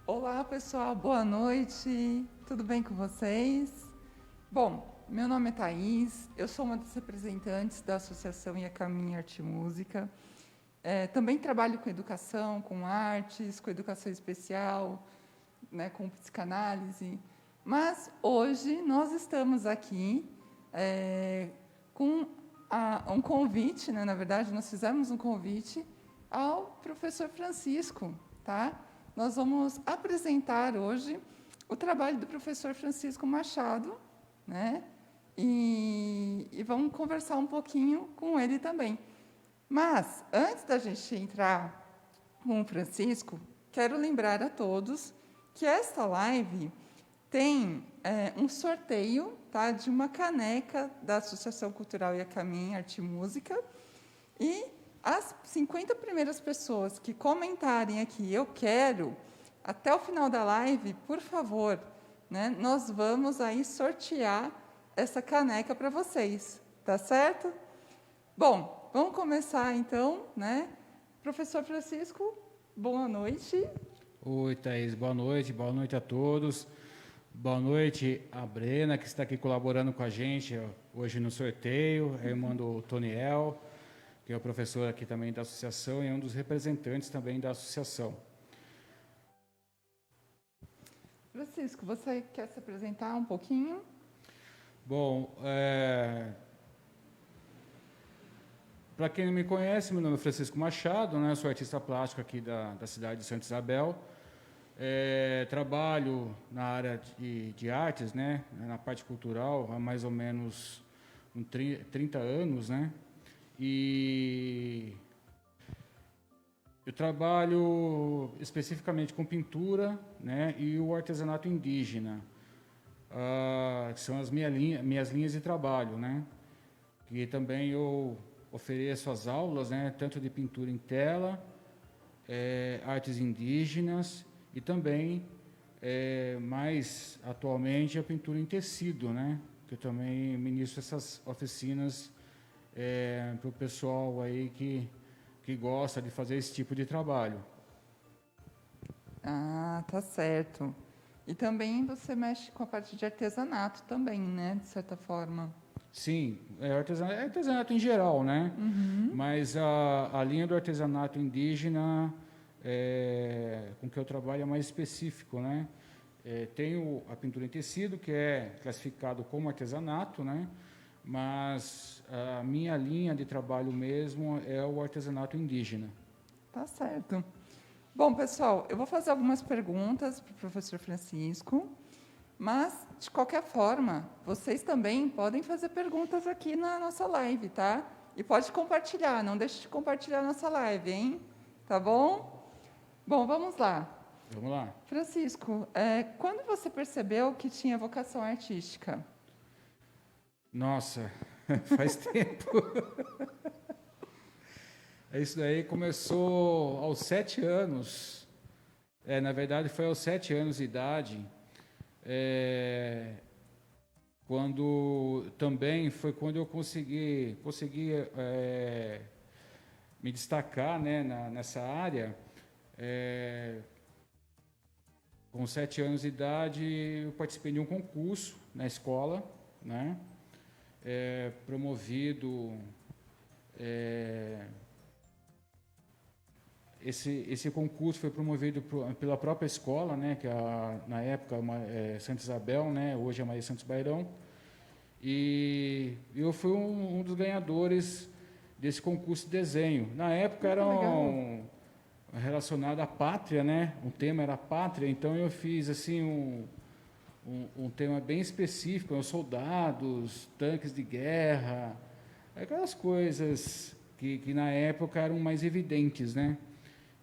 Olá, pessoal, boa noite. Tudo bem com vocês? Bom, meu nome é Thaís, eu sou uma das representantes da Associação Iacaminha Arte e Música. Também trabalho com educação, com artes, com educação especial, né, com psicanálise. Mas hoje nós estamos aqui com um convite, né, na verdade, nós fizemos um convite ao professor Francisco, tá? Nós vamos apresentar hoje o trabalho do professor Francisco Machado, né? E vamos conversar um pouquinho com ele também. Mas, antes da gente entrar com o Francisco, quero lembrar a todos que esta live tem um sorteio, tá, de uma caneca da Associação Cultural Iacaminha Arte e Música. E as 50 primeiras pessoas que comentarem aqui, eu quero, até o final da live, por favor, né, nós vamos aí sortear essa caneca para vocês, tá certo? Bom, vamos começar então, né? Professor Francisco, boa noite. Oi, Thaís, boa noite a todos. Boa noite a Brena, que está aqui colaborando com a gente hoje no sorteio, a irmã do Toniel, que é o professor aqui também da associação e é um dos representantes também da associação. Francisco, você quer se apresentar um pouquinho? Bom, para quem não me conhece, meu nome é Francisco Machado, né? Sou artista plástico aqui da cidade de Santa Isabel. Trabalho na área de artes, né? Na parte cultural, há mais ou menos 30 anos, né? E eu trabalho especificamente com pintura, né, e o artesanato indígena, que são as minhas linhas de trabalho, né? E também eu ofereço as aulas, né, tanto de pintura em tela, artes indígenas e também, mais atualmente, a pintura em tecido, né? Que eu também ministro essas oficinas para o pessoal aí que gosta de fazer esse tipo de trabalho. Ah, tá certo. E também você mexe com a parte de artesanato também, né, de certa forma. Sim, artesanato em geral, né? Uhum. Mas a linha do artesanato indígena com que eu trabalho é mais específico, né? Tenho a pintura em tecido, que é classificado como artesanato, né? Mas a minha linha de trabalho mesmo é o artesanato indígena. Tá certo. Bom, pessoal, eu vou fazer algumas perguntas para o professor Francisco, mas, de qualquer forma, vocês também podem fazer perguntas aqui na nossa live, tá? E pode compartilhar, não deixe de compartilhar a nossa live, hein? Tá bom? Bom, vamos lá. Vamos lá. Francisco, quando você percebeu que tinha vocação artística? Nossa, faz tempo. Isso daí começou aos 7 anos. Na verdade, foi aos 7 anos de idade. Quando eu consegui me destacar, né, nessa área. Com 7 anos de idade, eu participei de um concurso na escola, né? Promovido. Esse concurso foi promovido pela própria escola, né? Que na época Santa Isabel, né? Hoje é Maria Santos Bairão. E eu fui um dos ganhadores desse concurso de desenho. Na época era relacionado à pátria, né? O tema era pátria, então eu fiz assim um tema bem específico, os soldados, tanques de guerra, aquelas coisas que na época eram mais evidentes, né?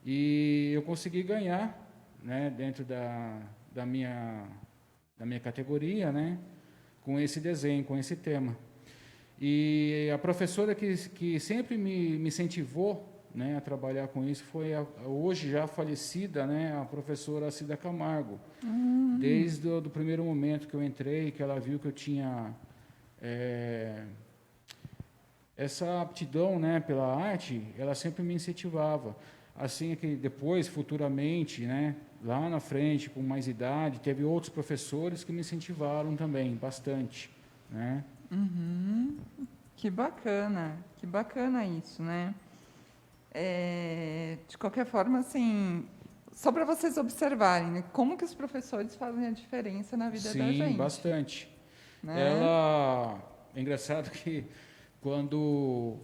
E eu consegui ganhar, né? Dentro da minha categoria, né? Com esse desenho, com esse tema. E a professora que sempre me incentivou, né, a trabalhar com isso foi hoje já falecida, né, a professora Cida Camargo. Desde o primeiro momento que eu entrei, que ela viu que eu tinha essa aptidão, né, pela arte, ela sempre me incentivava. assim que depois, futuramente, né, lá na frente, com mais idade, teve outros professores que me incentivaram também, bastante, né? Uhum. Que bacana isso, né? De qualquer forma, assim, só para vocês observarem, né, como que os professores fazem a diferença na vida da Sim, gente, bastante. né? Ela, é engraçado que quando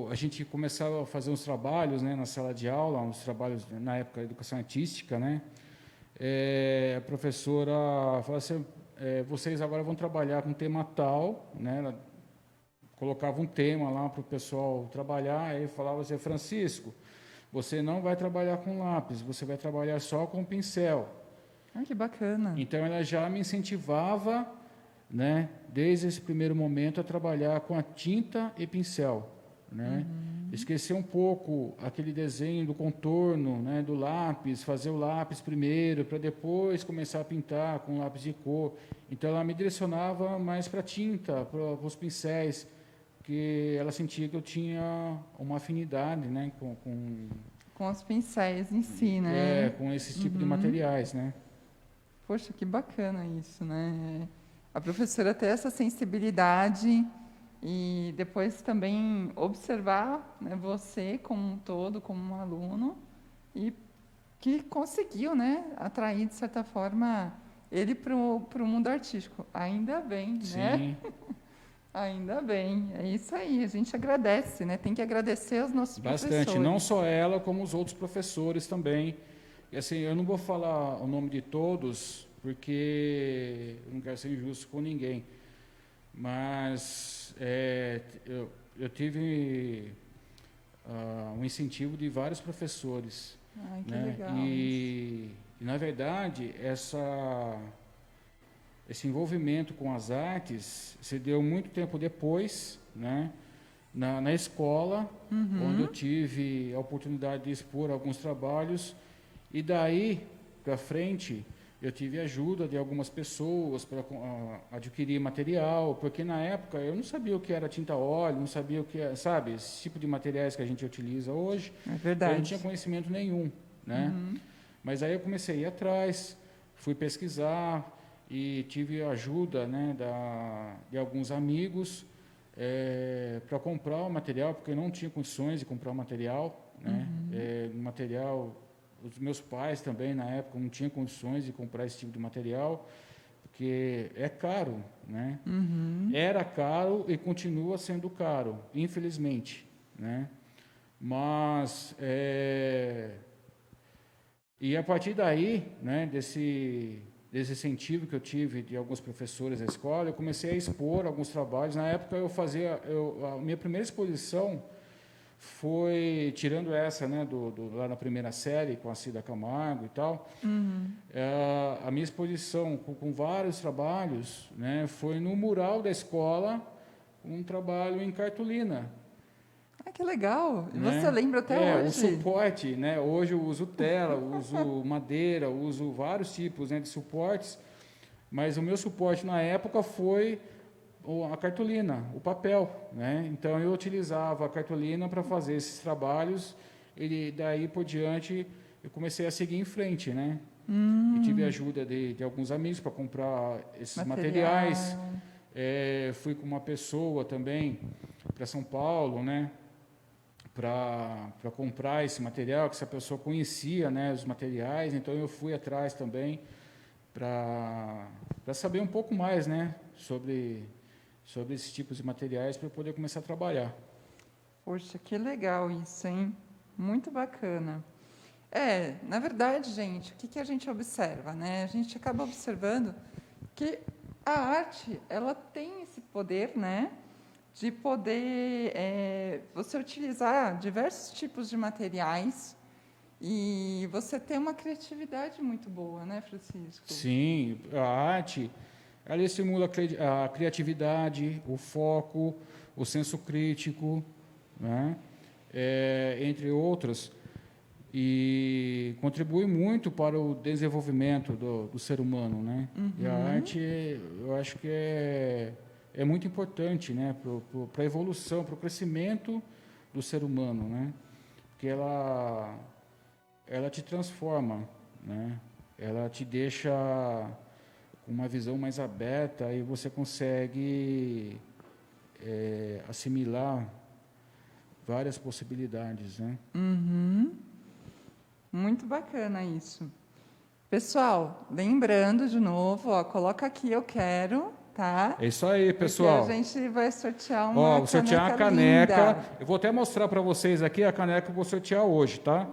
a gente começava a fazer uns trabalhos, né, na sala de aula, uns trabalhos na época da educação artística, né, a professora falava assim, vocês agora vão trabalhar com tema tal, né, ela colocava um tema lá para o pessoal trabalhar, aí falava assim, Francisco, você não vai trabalhar com lápis, você vai trabalhar só com pincel. Ah, que bacana. Então ela já me incentivava, né, desde esse primeiro momento a trabalhar com a tinta e pincel, né? Esquecer um pouco aquele desenho do contorno, né, do lápis, fazer o lápis primeiro para depois começar a pintar com lápis de cor. Então ela me direcionava mais para a tinta, para os pincéis, que ela sentia que eu tinha uma afinidade, né, Com os pincéis em si, né? com esse tipo de materiais, né? Poxa, que bacana isso, né? A professora ter essa sensibilidade e depois também observar, né, você como um todo, como um aluno, e que conseguiu, né, atrair, de certa forma, ele para o mundo artístico. Ainda bem, né? Sim, Ainda bem. É isso aí, a gente agradece, né? Tem que agradecer aos nossos bastante. Não professores. só ela, como os outros professores também. E assim, eu não vou falar o nome de todos, porque eu não quero ser injusto com ninguém. Mas eu tive um incentivo de vários professores, Ai, que né? legal isso. E na verdade, esse envolvimento com as artes se deu muito tempo depois, né? Na escola, onde eu tive a oportunidade de expor alguns trabalhos, e daí para frente eu tive ajuda de algumas pessoas para adquirir material, porque na época eu não sabia o que era tinta óleo, não sabia o que era, sabe, esse tipo de materiais que a gente utiliza hoje, É eu verdade. não tinha conhecimento nenhum, né? Mas aí eu comecei a ir atrás, fui pesquisar e tive a ajuda, né, de alguns amigos para comprar o material, porque eu não tinha condições de comprar o material, né? Material, os meus pais também na época não tinham condições de comprar esse tipo de material, porque é caro, né? Era caro e continua sendo caro, infelizmente, né? Mas e a partir daí, né, desse incentivo que eu tive de alguns professores da escola, eu comecei a expor alguns trabalhos. Na época a minha primeira exposição foi, tirando essa, né, lá na primeira série, com a Cida Camargo e tal, a minha exposição com vários trabalhos, né, foi no mural da escola, um trabalho em cartolina, Ah, que legal. E você né? lembra até O hoje? suporte, né? Hoje eu uso tela, uso madeira, uso vários tipos, né, de suportes, mas o meu suporte na época foi a cartolina, o papel, né? Então eu utilizava a cartolina para fazer esses trabalhos e daí por diante eu comecei a seguir em frente, né? E tive ajuda de alguns amigos para comprar esses Material. materiais. Fui com uma pessoa também para São Paulo, né? Para comprar esse material, que essa pessoa conhecia, né, os materiais, então eu fui atrás também para saber um pouco mais, né, sobre esses tipos de materiais para eu poder começar a trabalhar. Poxa, que legal isso, hein? Muito bacana. Na verdade, gente, o que a gente observa, né? A gente acaba observando que a arte, ela tem esse poder, né? De poder você utilizar diversos tipos de materiais e você ter uma criatividade muito boa, né, Francisco? Sim, a arte, ela estimula a criatividade, o foco, o senso crítico, né? Entre outros, e contribui muito para o desenvolvimento do ser humano, né? E a arte, eu acho que é muito importante, né, para a evolução, para o crescimento do ser humano, né? porque ela te transforma, né? Ela te deixa com uma visão mais aberta e você consegue assimilar várias possibilidades, né? Uhum. Muito bacana isso. Pessoal, lembrando de novo, ó, coloca aqui eu quero, tá? É isso aí, pessoal. Porque a gente vai sortear Ó, uma vou sortear a caneca caneca. linda. Eu vou até mostrar para vocês aqui a caneca que eu vou sortear hoje, tá?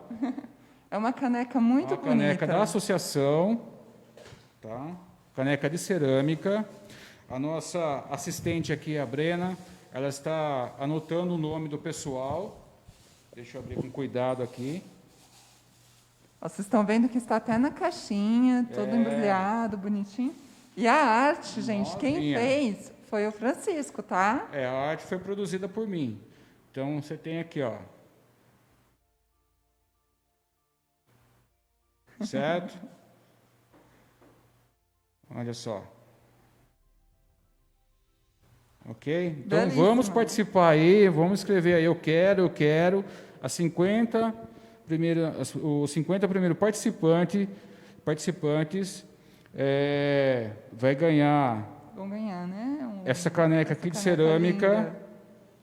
É uma caneca muito A caneca da bonita. associação, tá? Caneca de cerâmica. A nossa assistente aqui, a Brena, ela está anotando o nome do pessoal. Deixa eu abrir com cuidado aqui. Ó, vocês estão vendo que está até na caixinha, todo embrulhado, bonitinho. E a arte, gente, quem Novinha. fez foi o Francisco, tá? A arte foi produzida por mim. Então, você tem aqui, ó. Certo? Olha só. Ok? Então, Belíssima. vamos participar aí, vamos escrever aí, eu quero. Os 50 primeiros participantes vai ganhar Vão ganhar, né? essa caneca aqui de caneca cerâmica, linda.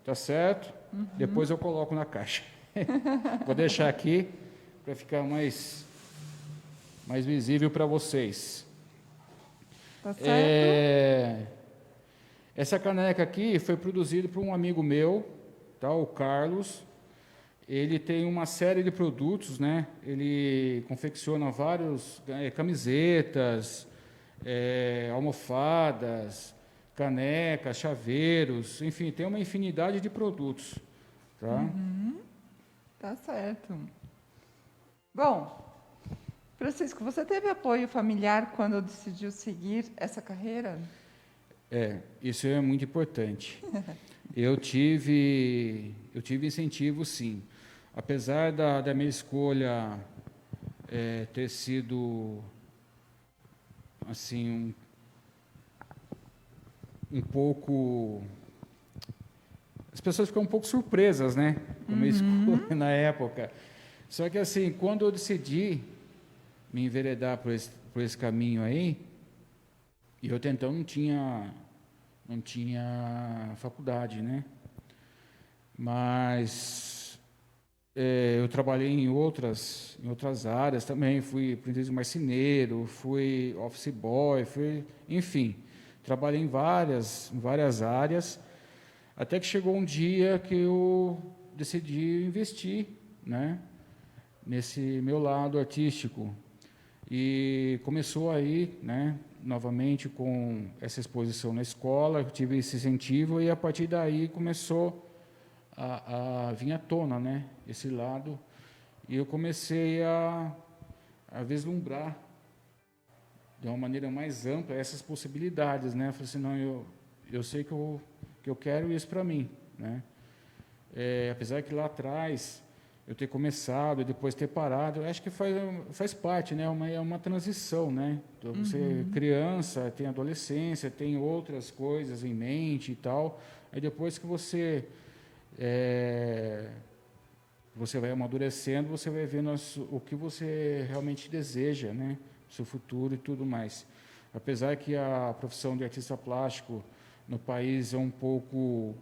tá certo? Depois eu coloco na caixa. Vou deixar aqui para ficar mais visível para vocês. Tá certo? Essa caneca aqui foi produzida por um amigo meu, tá? O Carlos. Ele tem uma série de produtos, né? Ele confecciona vários camisetas, almofadas, canecas, chaveiros, enfim, tem uma infinidade de produtos, tá? Tá certo. Bom, Francisco, você teve apoio familiar quando decidiu seguir essa carreira? Isso é muito importante. Eu tive incentivo, sim. Apesar da minha escolha ter sido assim um pouco, as pessoas ficam um pouco surpresas, né, com a minha escolha na época. Só que assim, quando eu decidi me enveredar por esse caminho aí, e eu então não tinha faculdade, né? Mas eu trabalhei em outras áreas também, fui aprendiz de marceneiro, fui office boy, enfim, trabalhei em várias áreas, até que chegou um dia que eu decidi investir, né, nesse meu lado artístico. E começou aí, né, novamente com essa exposição na escola, eu tive esse incentivo e a partir daí começou a vir à tona, né, esse lado, e eu comecei a vislumbrar de uma maneira mais ampla essas possibilidades, né? Eu falei assim, não, eu sei que eu quero isso para mim, né? Apesar que lá atrás eu ter começado e depois ter parado, eu acho que faz parte, né? É uma transição, né? Então, você criança, tem adolescência, tem outras coisas em mente e tal. Aí depois que você vai amadurecendo, você vai vendo o que você realmente deseja, né? O seu futuro e tudo mais. Apesar que a profissão de artista plástico no país é um pouco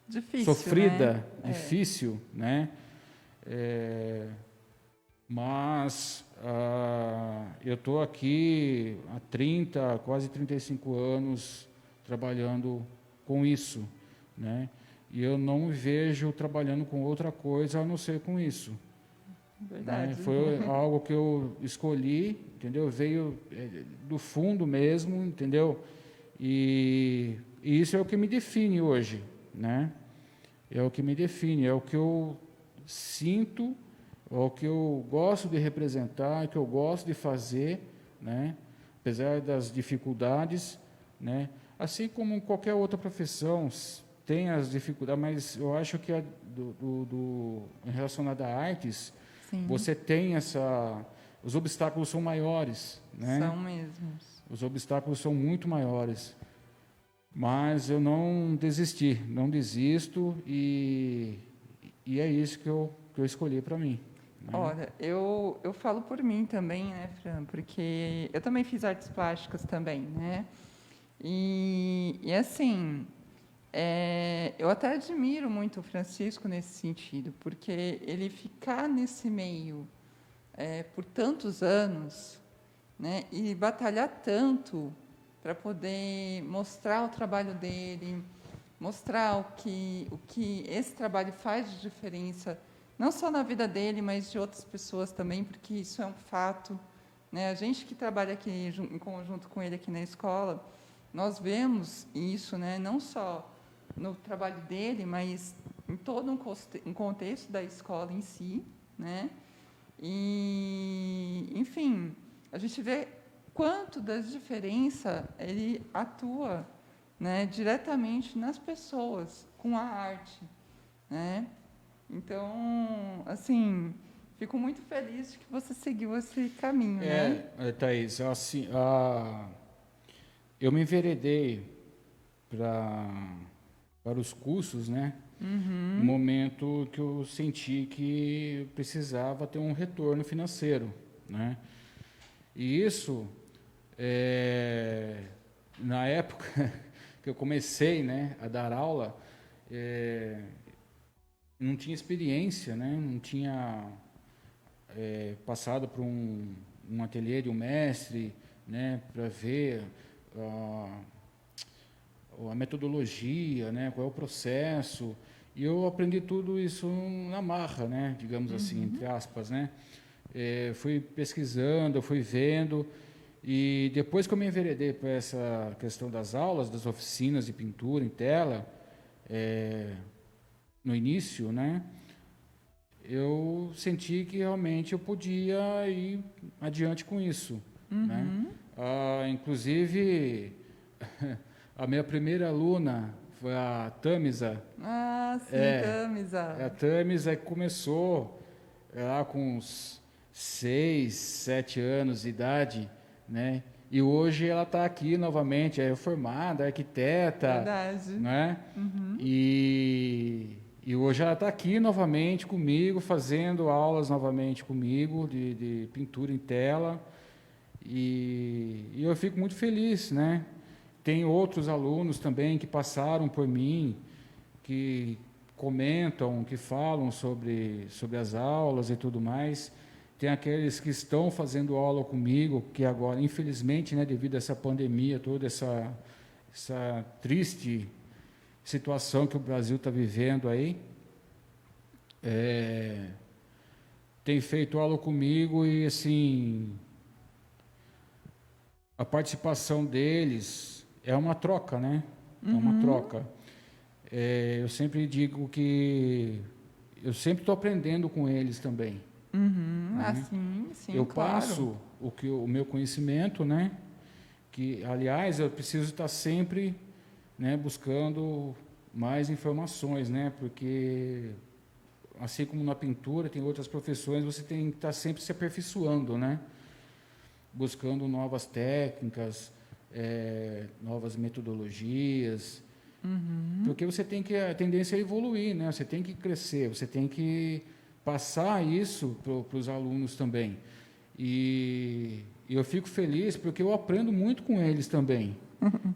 Difícil, sofrida, né? difícil, né? Mas eu estou aqui há quase 35 anos trabalhando com isso, né? E eu não me vejo trabalhando com outra coisa a não ser com isso. Verdade. Né? Foi algo que eu escolhi, entendeu? Veio do fundo mesmo, entendeu? E isso é o que me define hoje, né? É o que me define, é o que eu sinto, é o que eu gosto de representar, é o que eu gosto de fazer, né? Apesar das dificuldades, né? Assim como qualquer outra profissão tem as dificuldades, mas eu acho que relacionada a artes, Sim. você tem os obstáculos são maiores, né? São mesmos. Os obstáculos são muito maiores. Mas eu não desisti, não desisto e E é isso que eu escolhi para mim. Né? Olha, eu falo por mim também, né, Fran? Porque eu também fiz artes plásticas também, né? E assim, eu até admiro muito o Francisco nesse sentido, porque ele ficar nesse meio por tantos anos, né, e batalhar tanto para poder mostrar o trabalho dele, mostrar o que esse trabalho faz de diferença, não só na vida dele, mas de outras pessoas também, porque isso é um fato. Né? A gente que trabalha aqui em conjunto com ele aqui na escola, nós vemos isso, né? Não só no trabalho dele, mas em todo um contexto da escola em si, né? E, enfim, a gente vê quanto da diferença ele atua, né, diretamente nas pessoas com a arte, né? Então, assim, fico muito feliz de que você seguiu esse caminho, né? Thaís, assim, eu me enveredei para os cursos, né? No momento que eu senti que eu precisava ter um retorno financeiro, né? E isso, na época que eu comecei, né, a dar aula, não tinha experiência, né? Não tinha passado por um ateliê de um mestre, né, para ver a metodologia, né, qual é o processo. E eu aprendi tudo isso na marra, né, digamos assim, entre aspas, né. Fui pesquisando, fui vendo, e depois que eu me enveredei para essa questão das aulas, das oficinas de pintura em tela, no início, né, eu senti que realmente eu podia ir adiante com isso, né. Inclusive, a minha primeira aluna foi a Tamisa. Ah, sim, Tamisa. A Tamisa começou lá com uns 6, 7 anos de idade, né? E hoje ela está aqui novamente, é formada, arquiteta, Verdade. né? E hoje ela está aqui novamente comigo, fazendo aulas novamente comigo de pintura em tela. E eu fico muito feliz, né? Tem outros alunos também que passaram por mim, que comentam, que falam sobre as aulas e tudo mais. Tem aqueles que estão fazendo aula comigo, que agora, infelizmente, né, devido a essa pandemia, toda essa triste situação que o Brasil está vivendo aí, tem feito aula comigo e, assim, a participação deles é uma troca, né? É uma troca. Eu sempre digo que eu sempre estou aprendendo com eles também. Né? Sim, Eu claro. passo o meu conhecimento, né? Que, aliás, eu preciso estar sempre, né, buscando mais informações, né? Porque, assim como na pintura, tem outras profissões, você tem que estar sempre se aperfeiçoando, né? Buscando novas técnicas, novas metodologias, porque você tem que a tendência é evoluir, né? Você tem que crescer, você tem que passar isso para os alunos também. E eu fico feliz porque eu aprendo muito com eles também,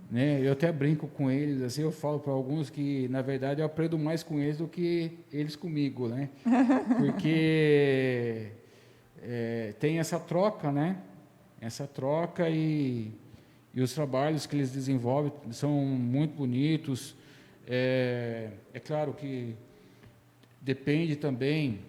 né? Eu até brinco com eles, assim, eu falo para alguns que na verdade eu aprendo mais com eles do que eles comigo, né? Porque tem essa troca, né? Essa troca e os trabalhos que eles desenvolvem são muito bonitos. É claro que depende também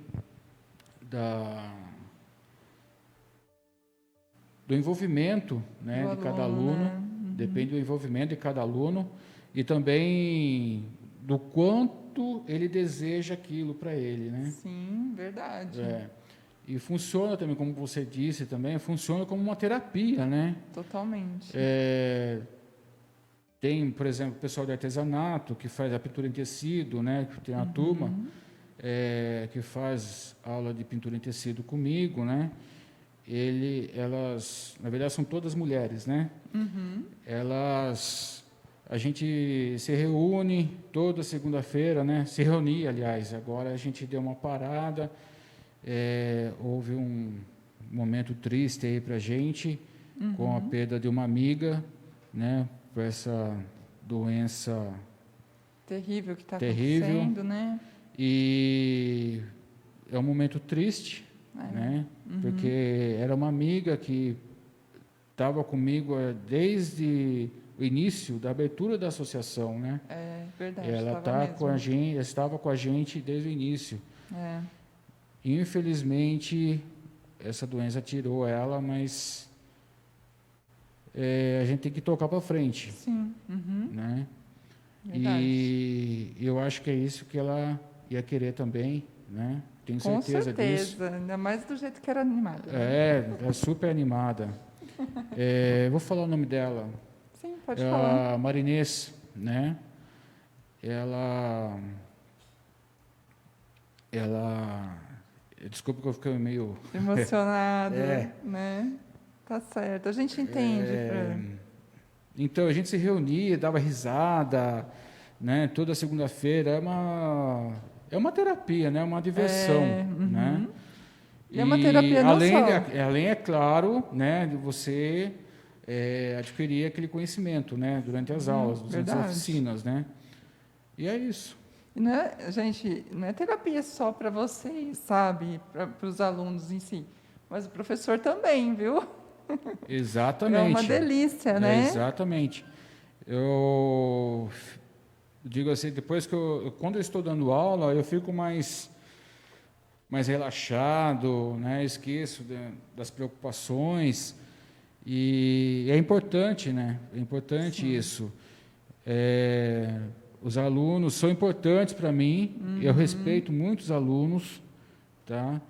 do envolvimento, né, de cada aluno, né? depende do envolvimento de cada aluno e também do quanto ele deseja aquilo para ele, né? Sim, verdade. E funciona também, como você disse também, funciona como uma terapia, né? Totalmente. Tem, por exemplo, o pessoal de artesanato que faz a pintura em tecido, né? Tem uma turma que faz aula de pintura em tecido comigo, né? Elas, na verdade, são todas mulheres, né? Elas a gente se reúne toda segunda-feira, né? Se reunia, aliás. Agora a gente deu uma parada. Houve um momento triste aí para a gente, com a perda de uma amiga, né? Por essa doença terrível que está terrível. acontecendo, né? E é um momento triste, né? Porque era uma amiga que estava comigo desde o início da abertura da associação, né? É verdade. Ela estava com a gente desde o início. É. Infelizmente, essa doença tirou ela, mas a gente tem que tocar para frente. Sim. Né? Verdade. E eu acho que é isso que ela ia querer também, né? Tenho Com certeza disso. ainda mais do jeito que era animada. É super animada. Vou falar o nome dela. Sim, pode falar. A Marinês, né? Ela, desculpa que eu fiquei meio emocionado, né? Tá certo, a gente entende. Então a gente se reunia, dava risada, né? Toda segunda-feira é uma terapia, né? Uma diversão, né? E é uma terapia não além, é claro, né, de você adquirir aquele conhecimento, né, durante as aulas, durante as oficinas, né? E é isso. E gente, não é terapia só para vocês, sabe? Para os alunos em si. Mas o professor também, viu? Exatamente. É uma delícia, né? Exatamente. Eu digo assim, depois quando eu estou dando aula, eu fico mais relaxado, né? Esqueço das preocupações. E é importante, né? É importante Sim. isso. Os alunos são importantes para mim, eu respeito muitos alunos, tá?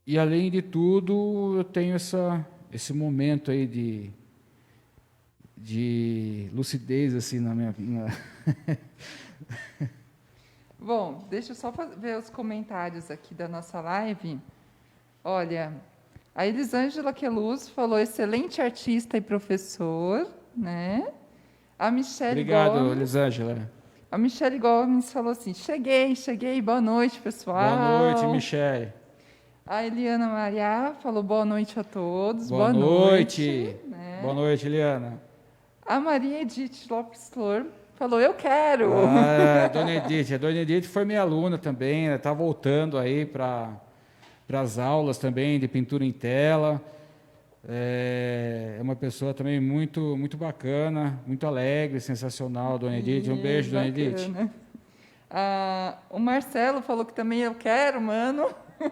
E além de tudo, eu tenho esse momento aí de lucidez assim na minha Bom, deixa eu só ver os comentários aqui da nossa live. Olha, a Elisângela Queluz falou excelente artista e professor, né? A Michele Obrigado, Elisângela. A Michele Gomes falou assim: cheguei, boa noite, pessoal. Boa noite, Michele. A Eliana Maria falou boa noite a todos. Boa noite. Né? Boa noite, Eliana. A Maria Edith Lopes Flor falou, eu quero. Dona Edith. A Dona Edith foi minha aluna também, está voltando aí para as aulas também de pintura em tela. É uma pessoa também muito, muito bacana, muito alegre, sensacional, Dona Edith. Um beijo, Dona Edith. O Marcelo falou que também eu quero, mano.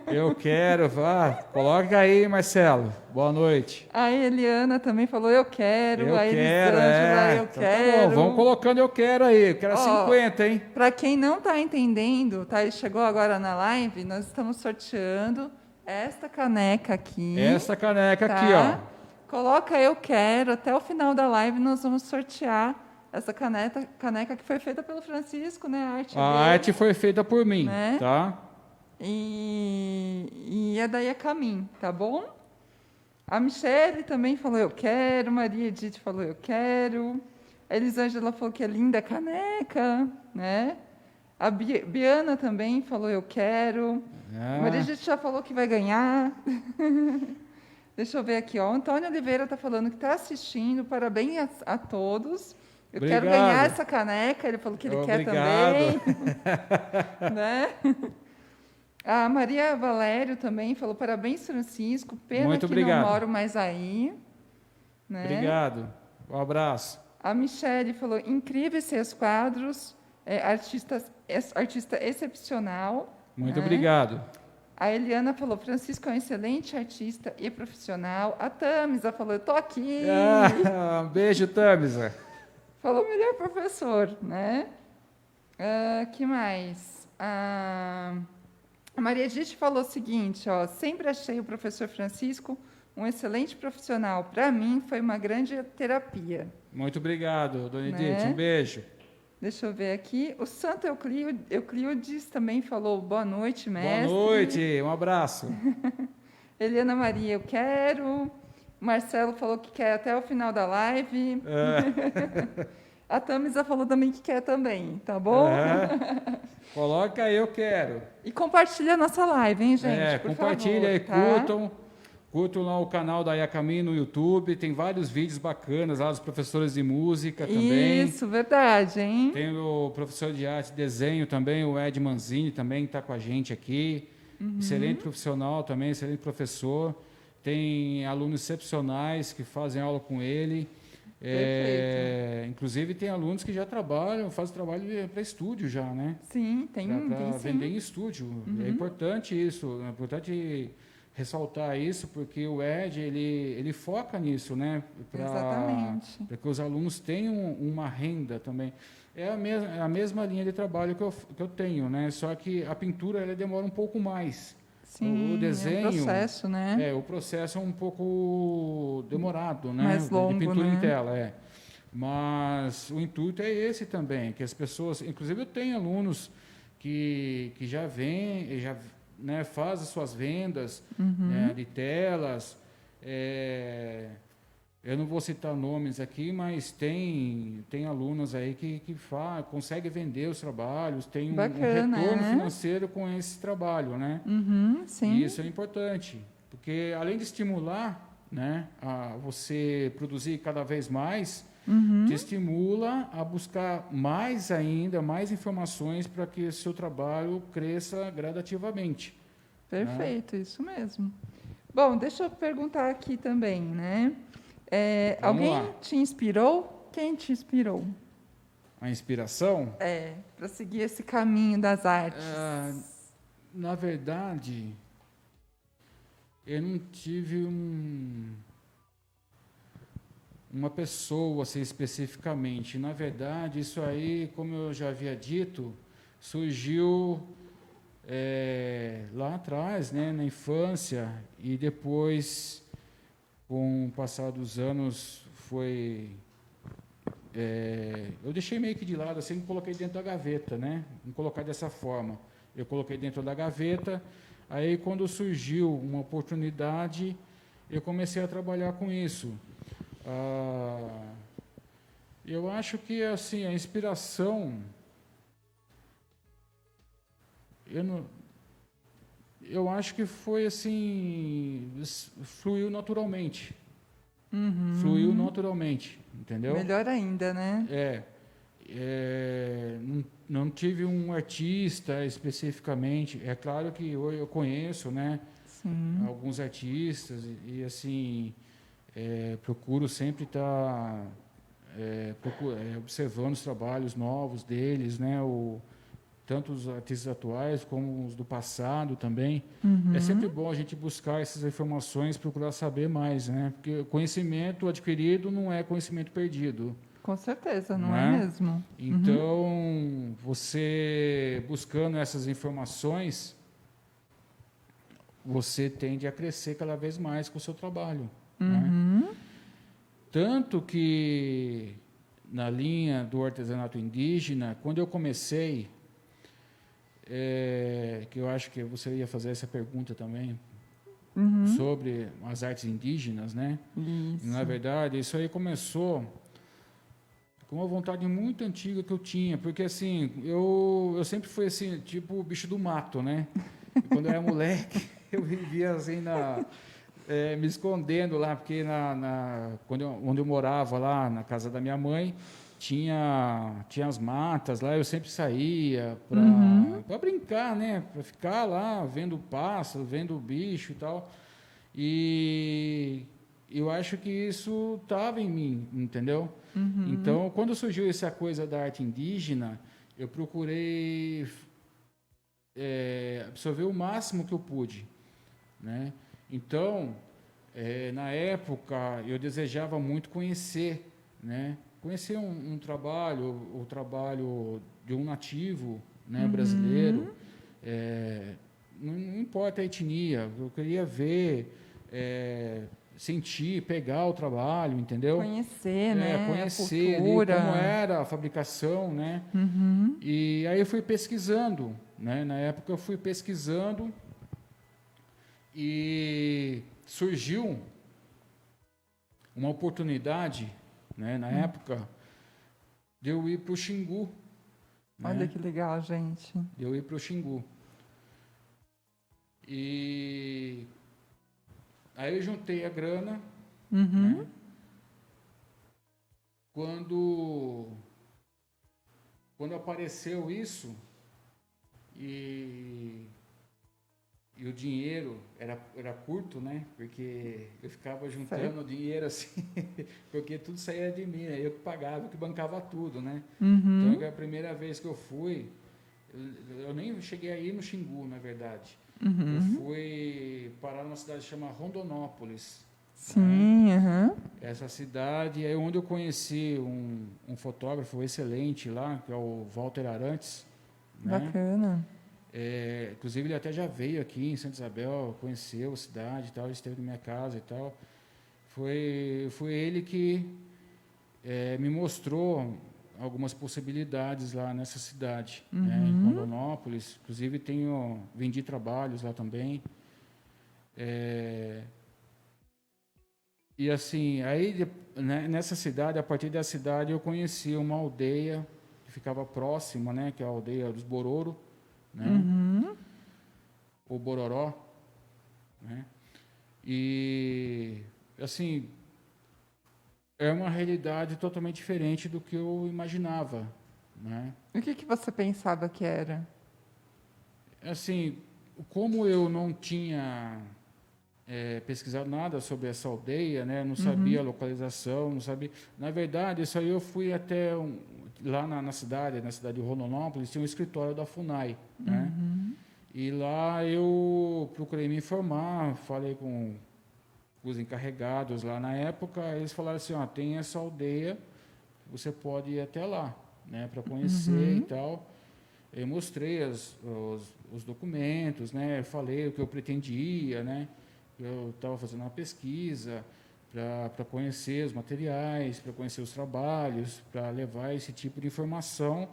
Eu quero, vá. Coloca aí, Marcelo. Boa noite. A Eliana também falou, eu quero. Eu quero, eu quero. Tá bom, vamos colocando eu quero aí. Eu quero 50, hein? Para quem não está entendendo, tá? Chegou agora na live, nós estamos sorteando esta caneca aqui. Esta caneca tá? aqui, ó. Coloca eu quero. Até o final da live nós vamos sortear essa caneca que foi feita pelo Francisco, né? A arte foi feita por mim, né? Tá? E é daí a caminho, tá bom? A Michele também falou, eu quero. Maria Edith falou, eu quero. A Elisângela falou que é linda a caneca, né? A Biana também falou, eu quero. A Maria Edith já falou que vai ganhar. Deixa eu ver aqui, ó. O Antônio Oliveira está falando que está assistindo. Parabéns a todos. Eu quero ganhar essa caneca. Ele falou que ele quer também. Né? A Maria Valério também falou, parabéns, Francisco. Pena Muito que obrigado. Não moro mais aí. Né? Obrigado. Um abraço. A Michele falou, incríveis seus quadros. Artista excepcional. Muito obrigado. A Eliana falou, Francisco é um excelente artista e profissional. A Tamisa falou, eu estou aqui. Um beijo, Tamisa. Falou, melhor professor, né? Que mais? A Maria Edith falou o seguinte, ó, sempre achei o professor Francisco um excelente profissional. Para mim, foi uma grande terapia. Muito obrigado, Dona Edith. Né? Um beijo. Deixa eu ver aqui. O Santo Euclides também falou, boa noite, mestre. Boa noite, um abraço. Eliana Maria, eu quero. O Marcelo falou que quer até o final da live. A Tamisa falou também que quer também, tá bom? Coloca aí, eu quero. E compartilha a nossa live, hein, gente? Por Compartilha aí, favor, tá? Curtam lá o canal da Yacami no YouTube, tem vários vídeos bacanas lá dos professores de música também. Isso, verdade, hein? Tem o professor de arte e desenho também, o Ed Manzini também está com a gente aqui. Excelente profissional também, excelente professor. Tem alunos excepcionais que fazem aula com ele. Inclusive tem alunos que já trabalham, fazem trabalho para estúdio já, né? Sim, tem para sim. vender em estúdio. É importante isso, é importante ressaltar isso, porque o Ed, ele foca nisso, né? Exatamente. Para que os alunos tenham uma renda também. É a mesma linha de trabalho que eu tenho, né? Só que a pintura ela demora um pouco mais. Sim, o desenho, é um processo, né? o processo é um pouco demorado, né? Mais longo, de pintura né? em tela, Mas o intuito é esse também, que as pessoas... Inclusive, eu tenho alunos que já vêm, já faz as suas vendas de telas. Eu não vou citar nomes aqui, mas tem alunos aí que conseguem vender os trabalhos, tem um retorno financeiro com esse trabalho, né? Sim. E isso é importante, porque além de estimular, né, a você produzir cada vez mais, te estimula a buscar mais ainda, mais informações para que o seu trabalho cresça gradativamente. Perfeito, isso mesmo. Bom, deixa eu perguntar aqui também, né? Alguém te inspirou? Quem te inspirou? A inspiração? Para seguir esse caminho das artes. Na verdade, eu não tive uma pessoa assim, especificamente. Na verdade, isso aí, como eu já havia dito, surgiu lá atrás, né, na infância, e depois, com o passar dos anos, eu deixei meio que de lado, assim, coloquei dentro da gaveta, né? Vamos colocar dessa forma. Eu coloquei dentro da gaveta, aí quando surgiu uma oportunidade, eu comecei a trabalhar com isso. Eu acho que assim, a inspiração... Eu acho que foi assim, fluiu naturalmente. Fluiu naturalmente, entendeu? Melhor ainda, né? Não tive um artista especificamente. É claro que eu conheço, né? Sim. Alguns artistas e assim, procuro sempre estar observando os trabalhos novos deles, né? Tanto os artistas atuais como os do passado também. É sempre bom a gente buscar essas informações, procurar saber mais, né? Porque conhecimento adquirido não é conhecimento perdido. Com certeza, não é mesmo? Então, você buscando essas informações, você tende a crescer cada vez mais com o seu trabalho. Né? Tanto que, na linha do artesanato indígena, quando eu comecei... que eu acho que você ia fazer essa pergunta também sobre as artes indígenas, né? Isso. Na verdade, isso aí começou com uma vontade muito antiga que eu tinha, porque assim, eu sempre fui assim, tipo o bicho do mato, né? Quando eu era moleque, eu vivia assim me escondendo lá, porque onde eu morava lá na casa da minha mãe, tinha as matas lá, eu sempre saía para brincar, né? Para ficar lá vendo pássaro, vendo bicho e tal. E eu acho que isso estava em mim, entendeu? Então, quando surgiu essa coisa da arte indígena, eu procurei absorver o máximo que eu pude, né? Então, na época, eu desejava muito conhecer, né? Conhecer um trabalho, o trabalho de um nativo, né, brasileiro. Não importa a etnia, eu queria ver, sentir, pegar o trabalho, entendeu? Conhecer, né? Conhecer a cultura. como era a fabricação, né? E aí eu fui pesquisando, né? Na época eu fui pesquisando e surgiu uma oportunidade, né, na época, de eu ir para o Xingu. Olha Né? que legal, gente. De eu ir para o Xingu. E aí eu juntei a grana, né? Quando apareceu isso e o dinheiro era curto, né? Porque eu ficava juntando dinheiro assim, porque tudo saía de mim, né? Eu que pagava, eu que bancava tudo, né? Então, a primeira vez que eu fui, eu nem cheguei a ir no Xingu, na verdade. Eu fui parar numa cidade chamada Rondonópolis. Sim, Essa cidade é onde eu conheci um fotógrafo excelente lá, que é o Walter Arantes, né? Bacana. Inclusive ele até já veio aqui em Santa Isabel, conheceu a cidade e tal, esteve na minha casa e tal. Foi ele que me mostrou algumas possibilidades lá nessa cidade, né, em Rondonópolis. Inclusive vendi trabalhos lá também. E assim, aí né, nessa cidade, a partir da cidade eu conheci uma aldeia que ficava próxima, né, que é a aldeia dos Bororo, né, ou Bororó, né, e assim, é uma realidade totalmente diferente do que eu imaginava, né. E o que você pensava que era? Assim, como eu não tinha pesquisado nada sobre essa aldeia, né? Não sabia a localização, não sabia. Na verdade, isso aí eu fui até lá na cidade de Rondonópolis, tinha um escritório da Funai, né? E lá eu procurei me informar, falei com os encarregados lá na época, eles falaram assim, ó, tem essa aldeia, você pode ir até lá, né? Para conhecer e tal. Eu mostrei os documentos, né? Falei o que eu pretendia, né? Eu estava fazendo uma pesquisa para conhecer os materiais, para conhecer os trabalhos, para levar esse tipo de informação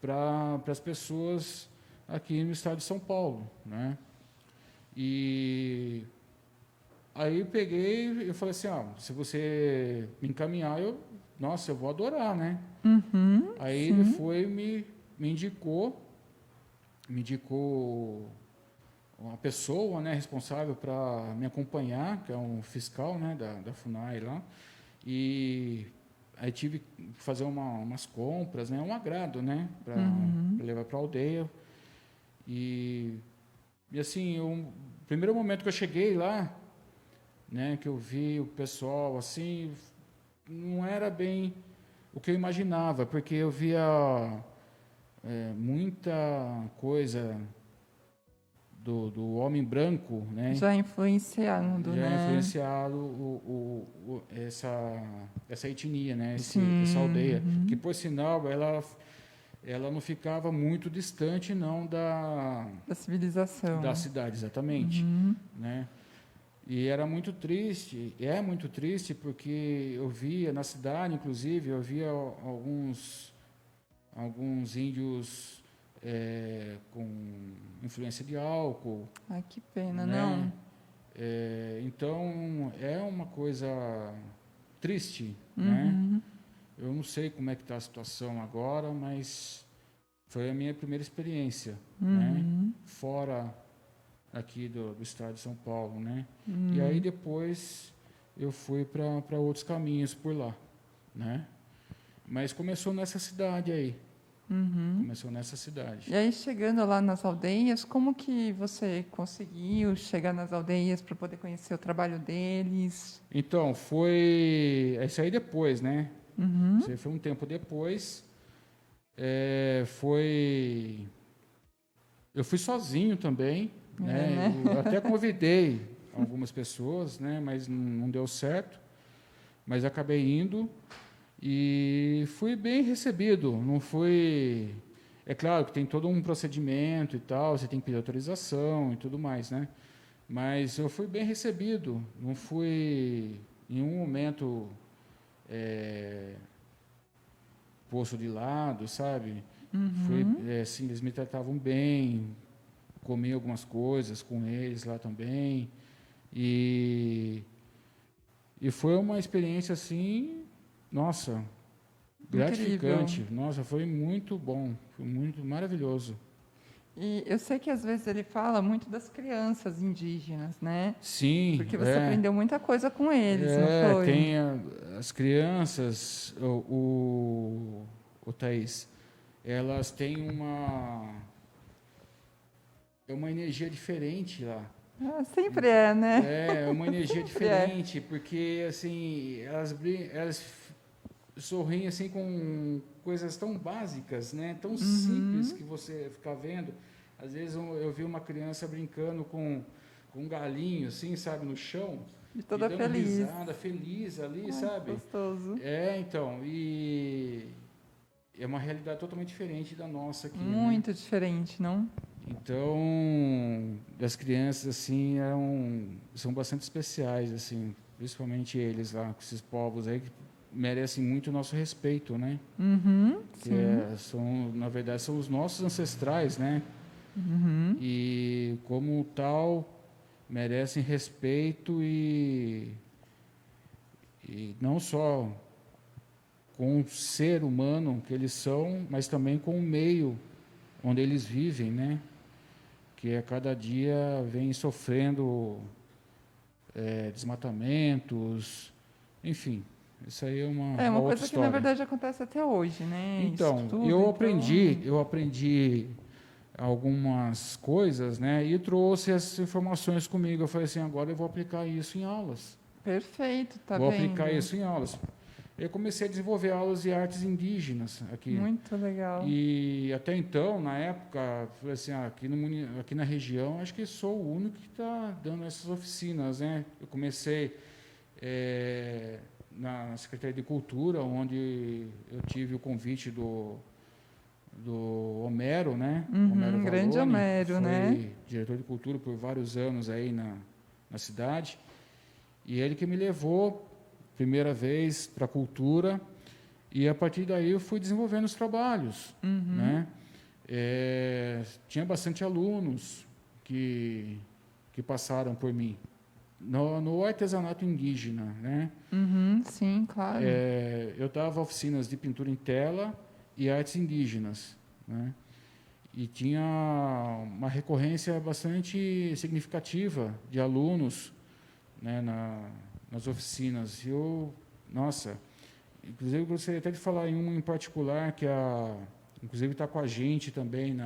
para as pessoas aqui no estado de São Paulo, né? E aí eu peguei e falei assim, se você me encaminhar, nossa, eu vou adorar, né? Aí ele foi me indicou uma pessoa, né, responsável para me acompanhar, que é um fiscal, né, da Funai lá, e aí tive que fazer umas compras, né, um agrado, né, para levar para a aldeia, e assim, o primeiro momento que eu cheguei lá, né, que eu vi o pessoal, assim, não era bem o que eu imaginava, porque eu via muita coisa do homem branco, né? Já influenciando, Já é né? influenciado essa etnia, né? Essa aldeia, Sim. que por sinal ela não ficava muito distante não Da da civilização. cidade, exatamente, né? E era muito triste, é muito triste porque eu via na cidade, inclusive, eu via alguns índios com influência de álcool, Ai, que pena, né? não? Então é uma coisa triste, né? Eu não sei como é que está a situação agora, mas foi a minha primeira experiência, né? Fora aqui do estado de São Paulo, né? E aí depois eu fui para outros caminhos por lá, né? Mas começou nessa cidade aí. Começou nessa cidade. E aí, chegando lá nas aldeias, como que você conseguiu chegar nas aldeias para poder conhecer o trabalho deles? Então, foi. Isso aí depois, né? Isso aí foi um tempo depois. Foi. Eu fui sozinho também, né? Né? Eu até convidei algumas pessoas, né? Mas não deu certo. Mas acabei indo e fui bem recebido. Não fui. É claro que tem todo um procedimento e tal, você tem que pedir autorização e tudo mais, né? Mas eu fui bem recebido. Não fui em um momento posto de lado, sabe? Assim, eles me tratavam bem, comi algumas coisas com eles lá também. E E foi uma experiência assim, nossa, gratificante. Incrível. Nossa, foi muito bom, foi muito maravilhoso. E eu sei que às vezes ele fala muito das crianças indígenas, né? Sim, Porque você aprendeu muita coisa com eles, não foi? tem as crianças, o Thaís, elas têm uma energia diferente lá. Ah, sempre é, né? É uma energia Sempre é. diferente, porque assim, elas sorriem assim com coisas tão básicas, né? Tão simples que você fica vendo. Às vezes eu vi uma criança brincando com um galinho, assim, sabe, no chão, E e toda dando feliz. risada, feliz ali, Ai, sabe? gostoso. Então, e é uma realidade totalmente diferente da nossa aqui, né? Muito diferente, não? Então, as crianças assim são bastante especiais, assim, principalmente eles lá, com esses povos aí que merecem muito o nosso respeito, né? Uhum, Que sim. na verdade, são os nossos ancestrais, né? Uhum. E como tal merecem respeito e não só com o ser humano que eles são, mas também com o meio onde eles vivem, né? Que a cada dia vem sofrendo desmatamentos, enfim, isso aí é É uma uma outra coisa que na história. verdade acontece até hoje, né? Isso Então, tudo, então. eu aprendi algumas coisas, né, e trouxe essas informações comigo. Eu falei assim, agora eu vou aplicar isso em aulas. Perfeito, tá Vou aplicar vendo? isso em aulas. Eu comecei a desenvolver aulas de artes indígenas aqui. Muito legal. E até então, na época, falei assim, aqui na região, acho que sou o único que está dando essas oficinas, né? Eu comecei na Secretaria de Cultura, onde eu tive o convite do Homero, né? Homero Uhum, grande Valone, que Homero, né? foi diretor de cultura por vários anos aí na cidade. E ele que me levou, primeira vez, para a cultura. E a partir daí eu fui desenvolvendo os trabalhos, Uhum, né? Tinha bastante alunos que passaram por mim no artesanato indígena, né? uhum, sim, claro. Eu dava oficinas de pintura em tela e artes indígenas, né? E tinha uma recorrência bastante significativa de alunos, né, nas oficinas. Nossa, inclusive eu gostaria até de falar em uma em particular que inclusive está com a gente também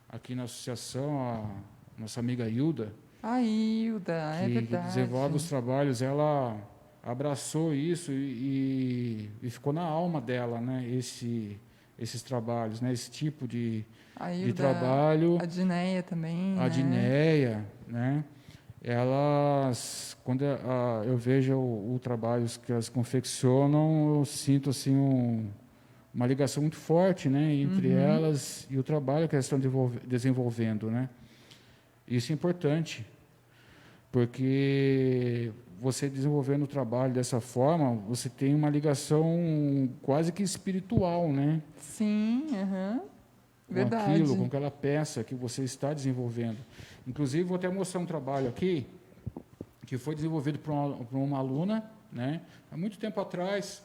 aqui na associação, a nossa amiga Hilda, A Hilda, é que desenvolve verdade. os trabalhos. Ela abraçou isso e ficou na alma dela, né, esses trabalhos, né, esse tipo A de Hilda, trabalho. a Dineia também, A né? Dineia, né? Quando eu vejo o trabalho que elas confeccionam, eu sinto assim uma ligação muito forte, né, entre Uhum, elas e o trabalho que elas estão desenvolvendo, né? Isso é importante, porque você desenvolvendo o trabalho dessa forma, você tem uma ligação quase que espiritual, né, sim, aham, com aquilo, com verdade. aquela peça que você está desenvolvendo. Inclusive, vou até mostrar um trabalho aqui que foi desenvolvido por uma aluna, né, há muito tempo atrás,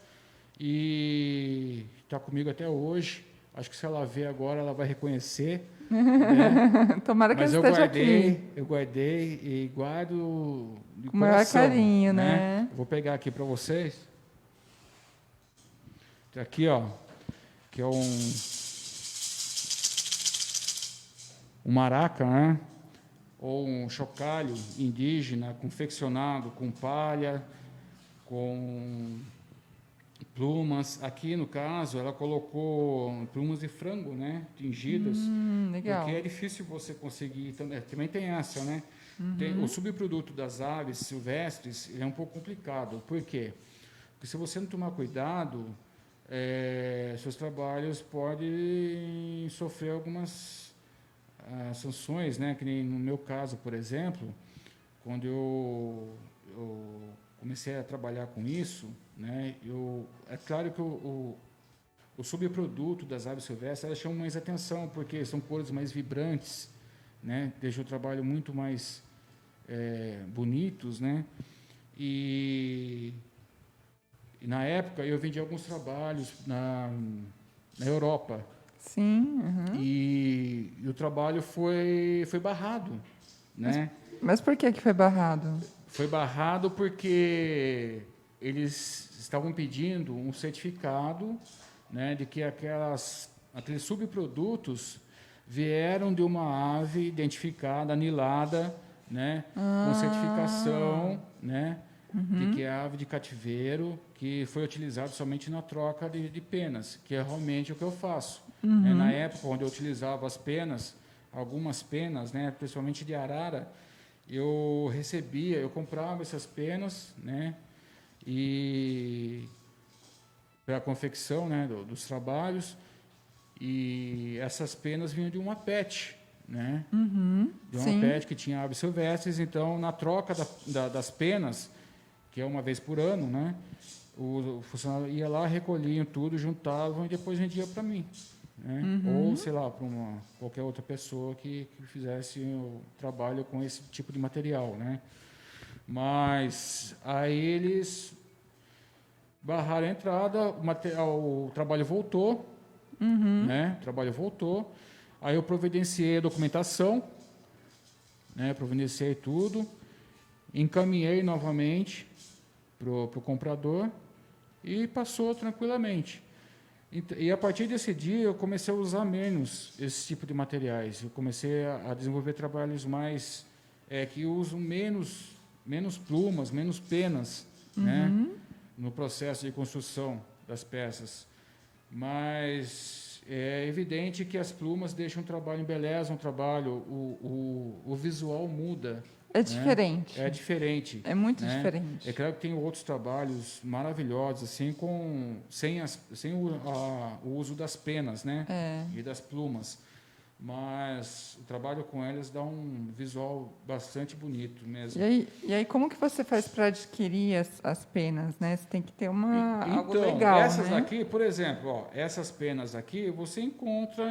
e está comigo até hoje. Acho que se ela ver agora, ela vai reconhecer, né? Tomara que ela Mas esteja aqui. eu guardei e guardo de Com o maior coração, carinho, né? né? Eu vou pegar aqui para vocês. Tá aqui, ó, que é um maraca, né? Ou um chocalho indígena confeccionado com palha, com plumas. Aqui, no caso, ela colocou plumas de frango, né? Tingidas, porque Legal. é difícil você conseguir. Também tem essa, né? O subproduto das aves silvestres ele é um pouco complicado. Por quê? Porque se você não tomar cuidado, seus trabalhos podem sofrer algumas sanções, né? Que nem no meu caso, por exemplo, quando eu comecei a trabalhar com isso, né? É claro que o subproduto das aves silvestres elas chamam mais atenção porque são cores mais vibrantes, né? Deixa o trabalho muito mais bonitos, né? E na época eu vendi alguns trabalhos na Europa. Sim. Uhum. E o trabalho foi barrado, né? Mas por que foi barrado? Foi barrado porque eles estavam pedindo um certificado, né, de que aqueles subprodutos vieram de uma ave identificada, anilada, né, com certificação, né, de que é ave de cativeiro, que foi utilizado somente na troca de penas, que é realmente o que eu faço. Na época, onde eu utilizava as penas, algumas penas, né, principalmente de arara, eu comprava essas penas, né, e para a confecção, né, dos trabalhos, e essas penas vinham de uma PET, né, de uma PET que tinha aves silvestres. Então, na troca das penas, que é uma vez por ano, né, o funcionário ia lá, recolhiam tudo, juntavam e depois vendia para mim. Né? Ou, sei lá, para qualquer outra pessoa que fizesse o trabalho com esse tipo de material, né? Mas aí eles barraram a entrada, o trabalho voltou, né? O trabalho voltou. Aí eu providenciei a documentação, né? Providenciei tudo, encaminhei novamente para o comprador e passou tranquilamente. E a partir desse dia eu comecei a usar menos esse tipo de materiais. Eu comecei a desenvolver trabalhos mais que usam menos plumas, menos penas, né, no processo de construção das peças. Mas é evidente que as plumas deixam o trabalho, embelezam o trabalho, o visual muda. É diferente. É diferente. É muito né? diferente. É claro que tem outros trabalhos maravilhosos, assim, sem o uso das penas, né? E das plumas. Mas o trabalho com elas dá um visual bastante bonito mesmo. E aí como que você faz para adquirir as penas, né? Você tem que ter algo Então, legal, essas né? aqui, por exemplo, ó, essas penas aqui, você encontra,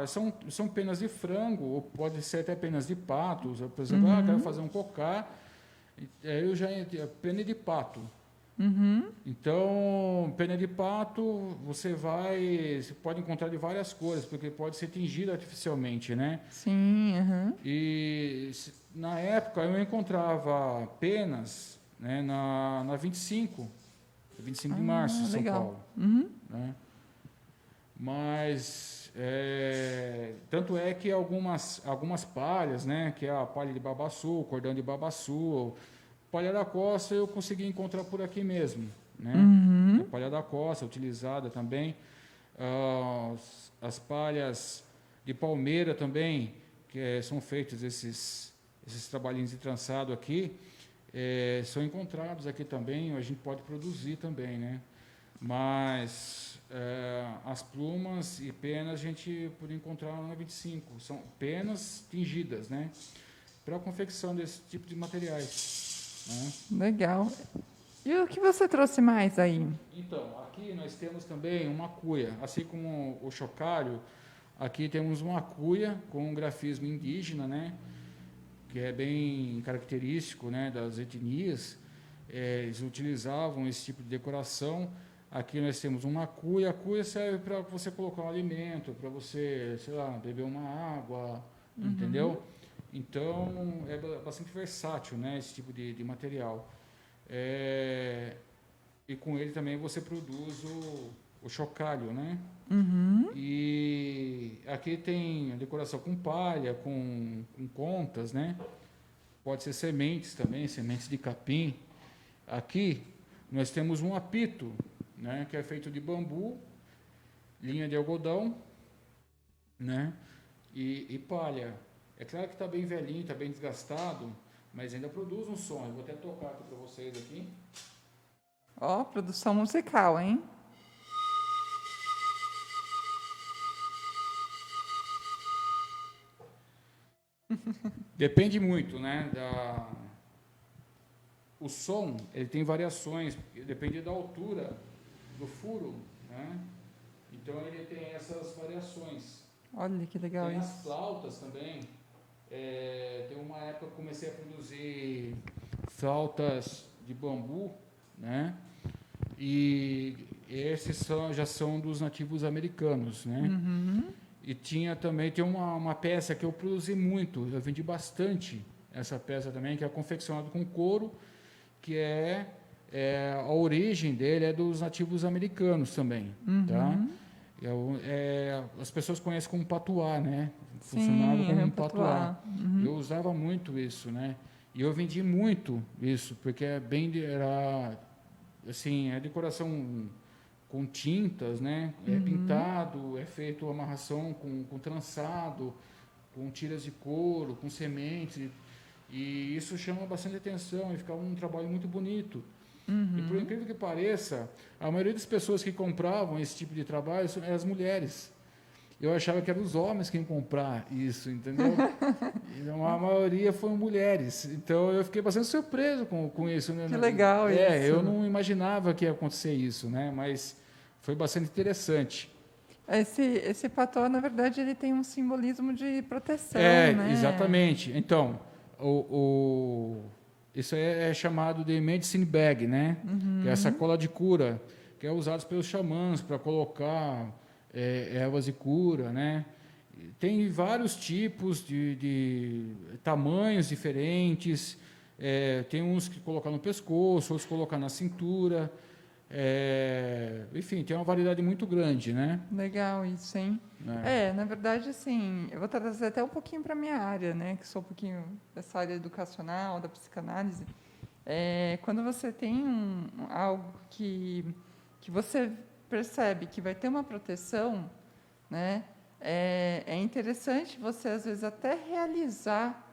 são penas de frango, ou pode ser até penas de pato. Por exemplo, quero fazer um cocá, eu já pena de pato. Então, pena de pato, você pode encontrar de várias cores, porque pode ser tingido artificialmente, né? Sim, E na época eu encontrava penas, né, na 25 de março, em São legal. Paulo. Né? Mas, tanto é que algumas palhas, né, que é a palha de babaçu, o cordão de babaçu, palha da costa eu consegui encontrar por aqui mesmo. Né? A palha da costa, utilizada também. As palhas de palmeira também, que são feitos esses trabalhinhos de trançado aqui, são encontrados aqui também, a gente pode produzir também, né? Mas as plumas e penas a gente pode encontrar na 25, são penas tingidas, né? Para a confecção desse tipo de materiais. Né? Legal. E o que você trouxe mais aí? Então, aqui nós temos também uma cuia, assim como o chocalho, aqui temos uma cuia com um grafismo indígena, né? Que é bem característico, né, das etnias. Eles utilizavam esse tipo de decoração. Aqui nós temos uma cuia. A cuia serve para você colocar um alimento, para você, sei lá, beber uma água, entendeu? Então, é bastante versátil, né, esse tipo de material. E com ele também você produz o chocalho, né? E aqui tem a decoração com palha, com contas, né? Pode ser sementes também, sementes de capim. Aqui nós temos um apito, né? Que é feito de bambu, linha de algodão, né? E palha. É claro que está bem velhinho, está bem desgastado, mas ainda produz um som. Eu vou até tocar aqui para vocês aqui. Ó, produção musical, hein? Depende muito, né? O som, ele tem variações, depende da altura do furo, né? Então ele tem essas variações. Olha que legal tem isso. As flautas também. Tem uma época que eu comecei a produzir flautas de bambu, né? E esses já são dos nativos americanos, né? E tem uma peça que eu produzi muito, eu vendi bastante essa peça também, que é confeccionado com couro, que a origem dele é dos nativos americanos também, tá? As pessoas conhecem como patuá, né? Funcionava como um patuá. Eu usava muito isso, né? E eu vendi muito isso, porque era assim, é decoração com tintas, né? É pintado, é feito amarração com trançado, com tiras de couro, com sementes. E isso chama bastante atenção e fica um trabalho muito bonito. E por incrível que pareça, a maioria das pessoas que compravam esse tipo de trabalho eram as mulheres. Eu achava que eram os homens que iam comprar isso, entendeu? Então, a maioria foram mulheres. Então, eu fiquei bastante surpreso com isso. Né? Que legal isso. Eu não imaginava que ia acontecer isso, né? Mas foi bastante interessante. Esse patô, na verdade, ele tem um simbolismo de proteção, né? Exatamente. Então, isso é chamado de medicine bag, né? Que é a sacola de cura, que é usada pelos xamãs para colocar ervas de cura, né? Tem vários tipos de tamanhos diferentes. Tem uns que colocam no pescoço, outros colocam na cintura. Enfim, tem uma variedade muito grande, né? Legal isso, hein? Na verdade, assim, eu vou trazer até um pouquinho para a minha área, né? Que sou um pouquinho dessa área educacional, da psicanálise. Quando você tem algo que você percebe que vai ter uma proteção, né? É interessante você, às vezes, até realizar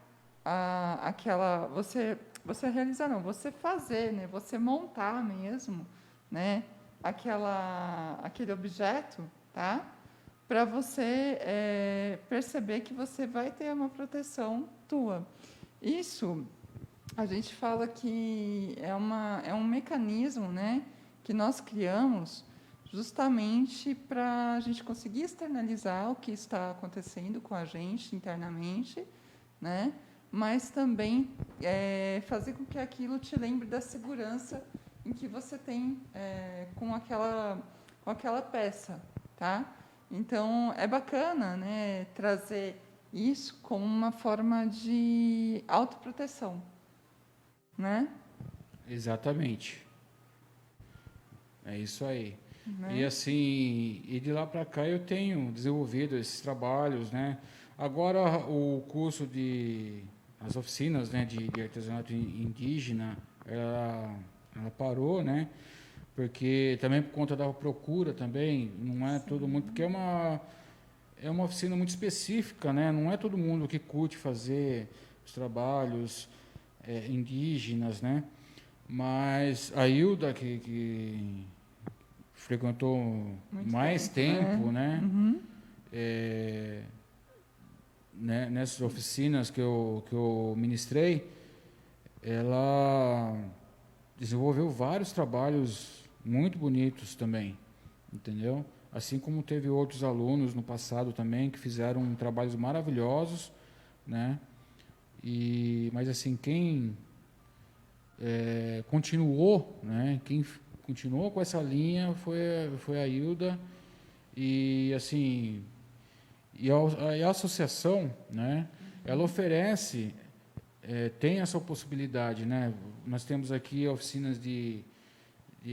você realizar não, você fazer, né? Você montar mesmo, né? Aquele objeto, tá? Para você perceber que você vai ter uma proteção tua. Isso, a gente fala que é um mecanismo, né? Que nós criamos justamente para a gente conseguir externalizar o que está acontecendo com a gente internamente, né? Mas também fazer com que aquilo te lembre da segurança em que você tem com aquela peça, tá? Então, é bacana, né, trazer isso como uma forma de autoproteção, né? Exatamente. É isso aí. Né? E assim, de lá para cá eu tenho desenvolvido esses trabalhos, né? Agora o curso as oficinas, né, de artesanato indígena, ela parou, né? Porque também por conta da procura também, não é todo mundo, porque é uma oficina muito específica, né? Não é todo mundo que curte fazer os trabalhos indígenas, né? Mas a Hilda, que frequentou muito mais tempo, né? Né? Nessas oficinas que eu ministrei, ela desenvolveu vários trabalhos muito bonitos também, entendeu? Assim como teve outros alunos no passado também que fizeram trabalhos maravilhosos, né? Mas assim, quem continuou, né? Quem continuou com essa linha foi a Hilda. E assim, a associação, né? Ela oferece, tem essa possibilidade, né? Nós temos aqui oficinas de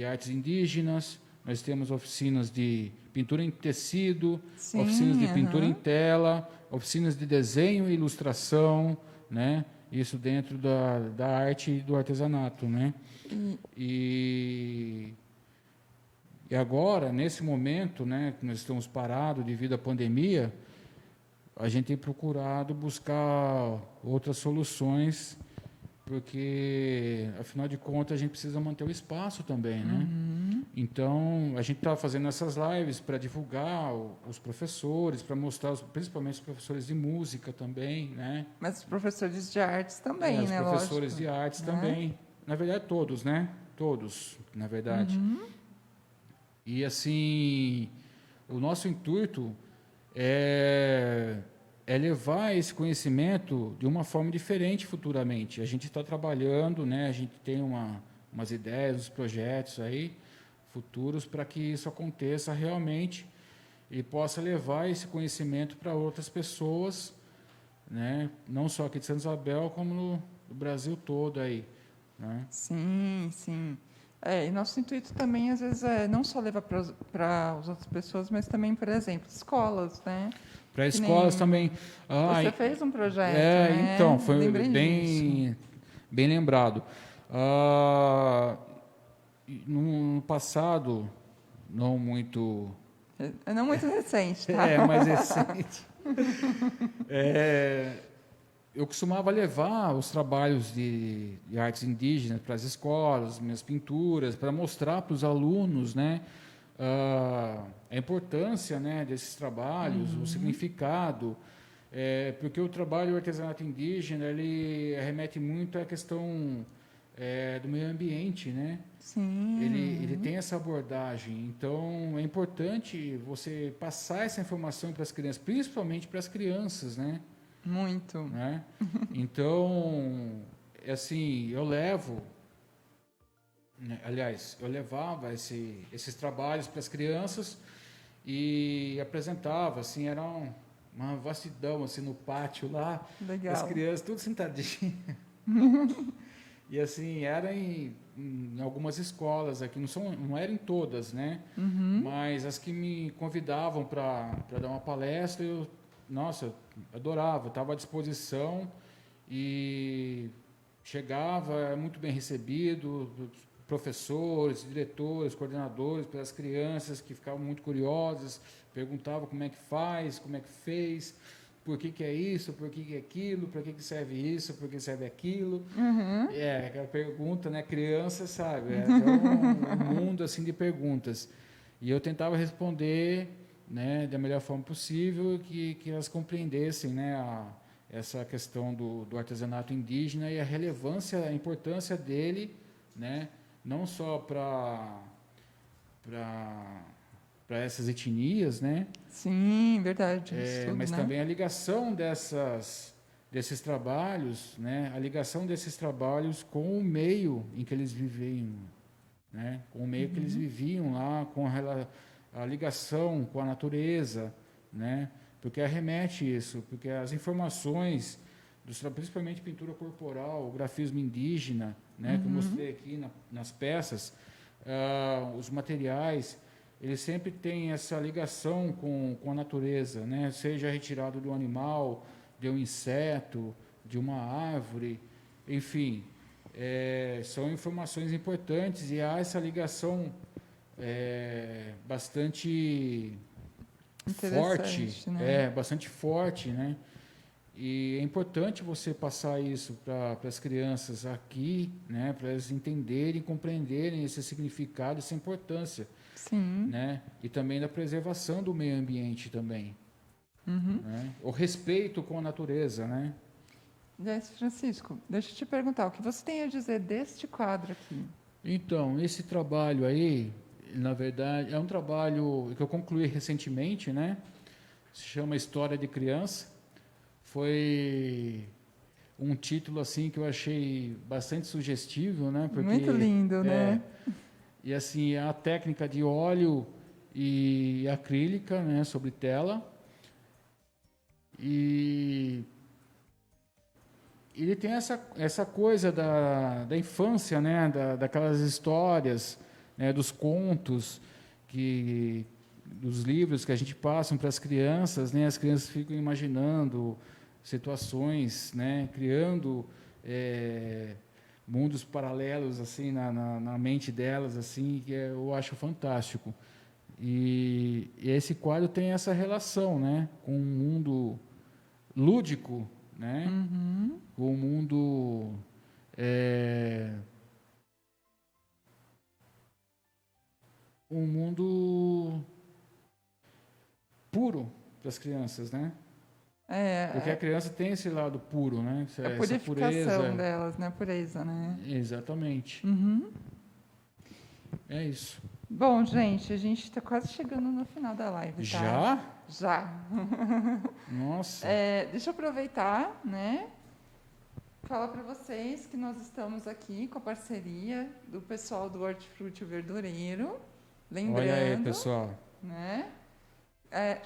artes indígenas, nós temos oficinas de pintura em tecido, Sim, oficinas de pintura em tela, oficinas de desenho e ilustração, né? Isso dentro da arte e do artesanato, né? E agora, nesse momento, né, que nós estamos parados devido à pandemia, a gente tem procurado buscar outras soluções, porque, afinal de contas, a gente precisa manter o espaço também, né? Então, a gente está fazendo essas lives para divulgar os professores, para mostrar, principalmente os professores de música também, né? Mas os professores de artes também, né? Os professores Lógico, de artes né? também. Na verdade, todos, né? Todos, na verdade. E, assim, o nosso intuito é levar esse conhecimento de uma forma diferente futuramente. A gente está trabalhando, né? A gente tem umas ideias, uns projetos aí futuros para que isso aconteça realmente e possa levar esse conhecimento para outras pessoas, né? Não só aqui de Santa Isabel, como no Brasil todo aí, né? Sim, sim. E nosso intuito também, às vezes, é não só levar para as outras pessoas, mas também, por exemplo, escolas, né? Para Que escolas nem também. você fez um projeto, né? Então, foi Lembrei disso. bem lembrado. No passado, não muito. É não muito recente, tá? Mais recente. Eu costumava levar os trabalhos de artes indígenas para as escolas, minhas pinturas, para mostrar para os alunos, né, a importância, né, desses trabalhos, o significado, porque o trabalho do artesanato indígena ele remete muito à questão do meio ambiente, né? Sim. Ele tem essa abordagem, então é importante você passar essa informação para as crianças, principalmente para as crianças, né? Muito. Né? Então, assim, eu levo, né, aliás, eu levava esses trabalhos para as crianças e apresentava, assim, era uma vastidão, assim, no pátio lá, Legal. as crianças tudo sentadinhas. E assim, era em algumas escolas aqui, não eram em todas, né? Mas as que me convidavam para dar uma palestra, nossa, adorava, estava à disposição e chegava muito bem recebido, professores, diretores, coordenadores, pelas crianças que ficavam muito curiosas, perguntavam como é que faz, como é que fez, por que é isso, por que é aquilo, para que serve isso, por que serve aquilo. Aquela pergunta, né? Criança, sabe? É um mundo assim de perguntas. E eu tentava responder, né, da melhor forma possível, que elas compreendessem, né, essa questão do artesanato indígena e a relevância, a importância dele, né, não só para essas etnias, né? Sim, verdade. Mas né? também a ligação desses trabalhos, né? A ligação desses trabalhos com o meio em que eles viviam, né? Com o meio que eles viviam lá, com a ligação com a natureza, né? Porque arremete isso, porque as informações, principalmente pintura corporal, o grafismo indígena, né? Que eu mostrei aqui nas peças, os materiais, ele sempre tem essa ligação com a natureza, né? Seja retirado de um animal, de um inseto, de uma árvore, enfim, são informações importantes e há essa ligação bastante forte, né? bastante forte, né? E é importante você passar isso para as crianças aqui, né? Para elas entenderem, compreenderem esse significado, essa importância. Sim. Né? E também da preservação do meio ambiente também. Né? O respeito com a natureza, né? Francisco, deixa eu te perguntar, o que você tem a dizer deste quadro aqui? Então, esse trabalho aí, na verdade, é um trabalho que eu concluí recentemente, né? Se chama História de Criança. Foi um título assim que eu achei bastante sugestivo, né? Porque, muito lindo, né? E assim, a técnica de óleo e acrílica, né, sobre tela. E ele tem essa coisa da infância, né, daquelas histórias, né, dos contos, dos livros que a gente passa para as crianças, né, as crianças ficam imaginando situações, né, criando mundos paralelos assim na mente delas, assim, que eu acho fantástico. E esse quadro tem essa relação, né, com um mundo lúdico, né, com um mundo puro para as crianças, né? Porque a criança tem esse lado puro, né? A Essa purificação delas, né? A pureza, né? Exatamente. É isso. Bom, gente, a gente está quase chegando no final da live, tá? Já? Já. Nossa. Deixa eu aproveitar, né? falar para vocês que nós estamos aqui com a parceria do pessoal do Hortifruti Verdureiro. Lembrando, Olha aí, pessoal. né?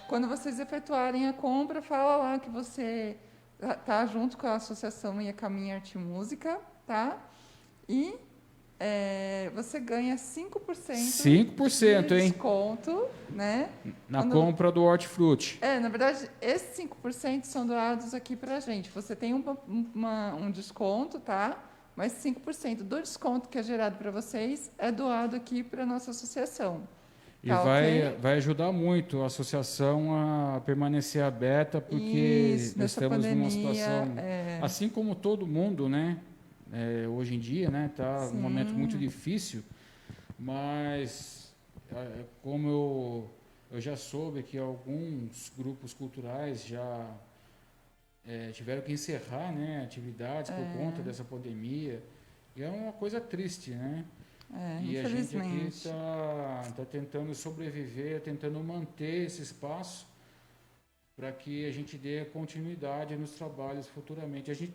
Quando vocês efetuarem a compra, fala lá que você tá junto com a Associação Iacaminha Arte e Música, tá? E você ganha 5% de hein? desconto, né? Na compra do Hortifruti. Na verdade, esses 5% são doados aqui para a gente. Você tem um desconto, tá? Mas 5% do desconto que é gerado para vocês é doado aqui para a nossa associação. E Tá, vai ajudar muito a associação a permanecer aberta, porque nós estamos numa situação, assim como todo mundo, né? Hoje em dia, né? Está um momento muito difícil, mas como eu já soube que alguns grupos culturais já tiveram que encerrar, né, atividades por conta dessa pandemia, e é uma coisa triste, né? E a gente aqui está tentando sobreviver, tentando manter esse espaço para que a gente dê continuidade nos trabalhos futuramente. A gente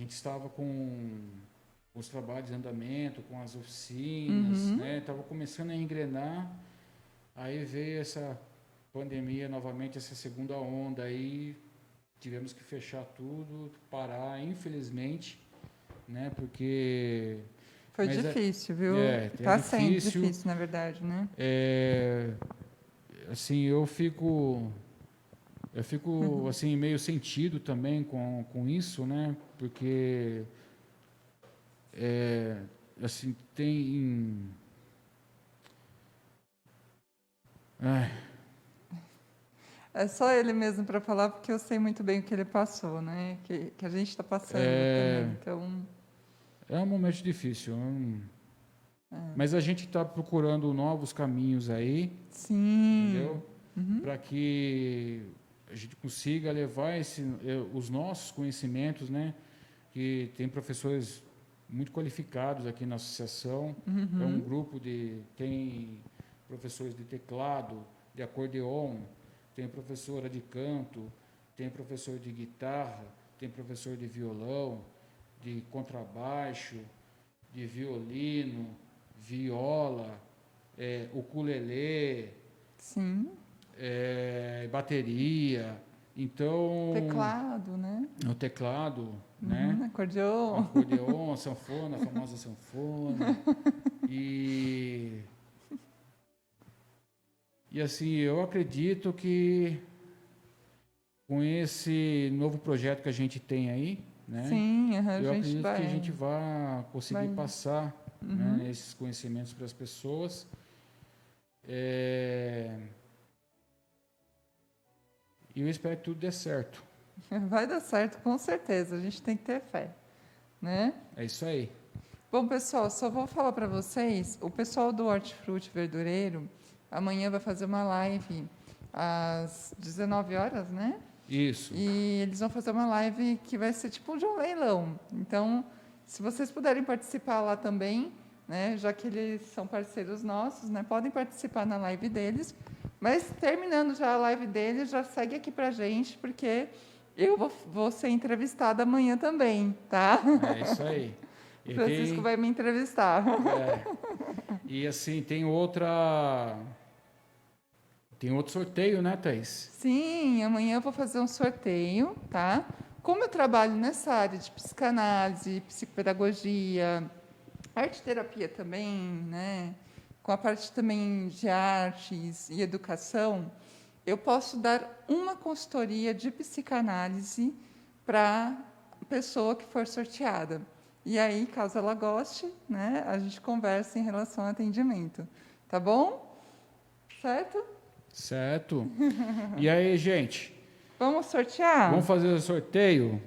estava com os trabalhos em andamento, com as oficinas, né? Estava começando a engrenar, aí veio essa pandemia novamente, essa segunda onda, aí tivemos que fechar tudo, parar, infelizmente, né? Porque foi difícil, viu? Está sendo difícil, na verdade, né? Assim, eu fico assim meio sentido também com isso, né? Porque assim tem É só ele mesmo para falar, porque eu sei muito bem o que ele passou, né? Que a gente está passando também. Então, é um momento difícil. Mas a gente está procurando novos caminhos aí. Sim. Entendeu? Para que a gente consiga levar os nossos conhecimentos, né? Que tem professores muito qualificados aqui na associação. É um grupo tem professores de teclado, de acordeon, tem professora de canto, tem professor de guitarra, tem professor de violão, de contrabaixo, de violino, viola, ukulele, sim. Bateria. Então, Teclado, né? o teclado, né? Acordeon, sanfona, a famosa sanfona. E assim, eu acredito que com esse novo projeto que a gente tem aí, né? Sim, eu acredito que a gente vai conseguir passar, né, esses conhecimentos para as pessoas. E eu espero que tudo dê certo. Vai dar certo, com certeza. A gente tem que ter fé, né? É isso aí. Bom, pessoal, só vou falar para vocês, o pessoal do Hortifruti Verdureiro amanhã vai fazer uma live às 19 horas, né? Isso. E eles vão fazer uma live que vai ser tipo de um leilão. Então, se vocês puderem participar lá também, né, já que eles são parceiros nossos, né, podem participar na live deles. Mas terminando já a live deles, já segue aqui pra gente, porque eu vou ser entrevistada amanhã também, tá? É isso aí. O Francisco vai me entrevistar. E assim, tem outro sorteio, né, Thaís? Sim, amanhã eu vou fazer um sorteio, tá? Como eu trabalho nessa área de psicanálise, psicopedagogia, arte-terapia também, né? Com a parte também de artes e educação, eu posso dar uma consultoria de psicanálise para a pessoa que for sorteada. E aí, caso ela goste, né, a gente conversa em relação ao atendimento. Tá bom? Certo? Certo. E aí, gente? Vamos sortear? Vamos fazer o sorteio?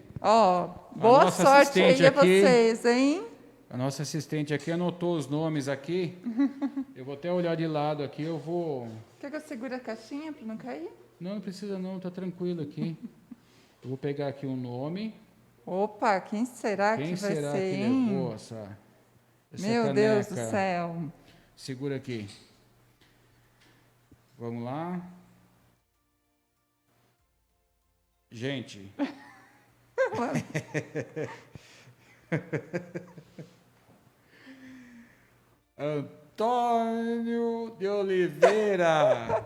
Boa sorte aí a vocês, hein? A nossa assistente aqui anotou os nomes aqui. Eu vou até olhar de lado aqui, eu vou... Quer que eu segure a caixinha para não cair? Não precisa não, tá tranquilo aqui. Eu vou pegar aqui um nome. Opa, quem será que vai ser, Quem será que levou essa Meu caneca? Deus do céu. Segura aqui. Vamos lá. Gente, Antônio de Oliveira.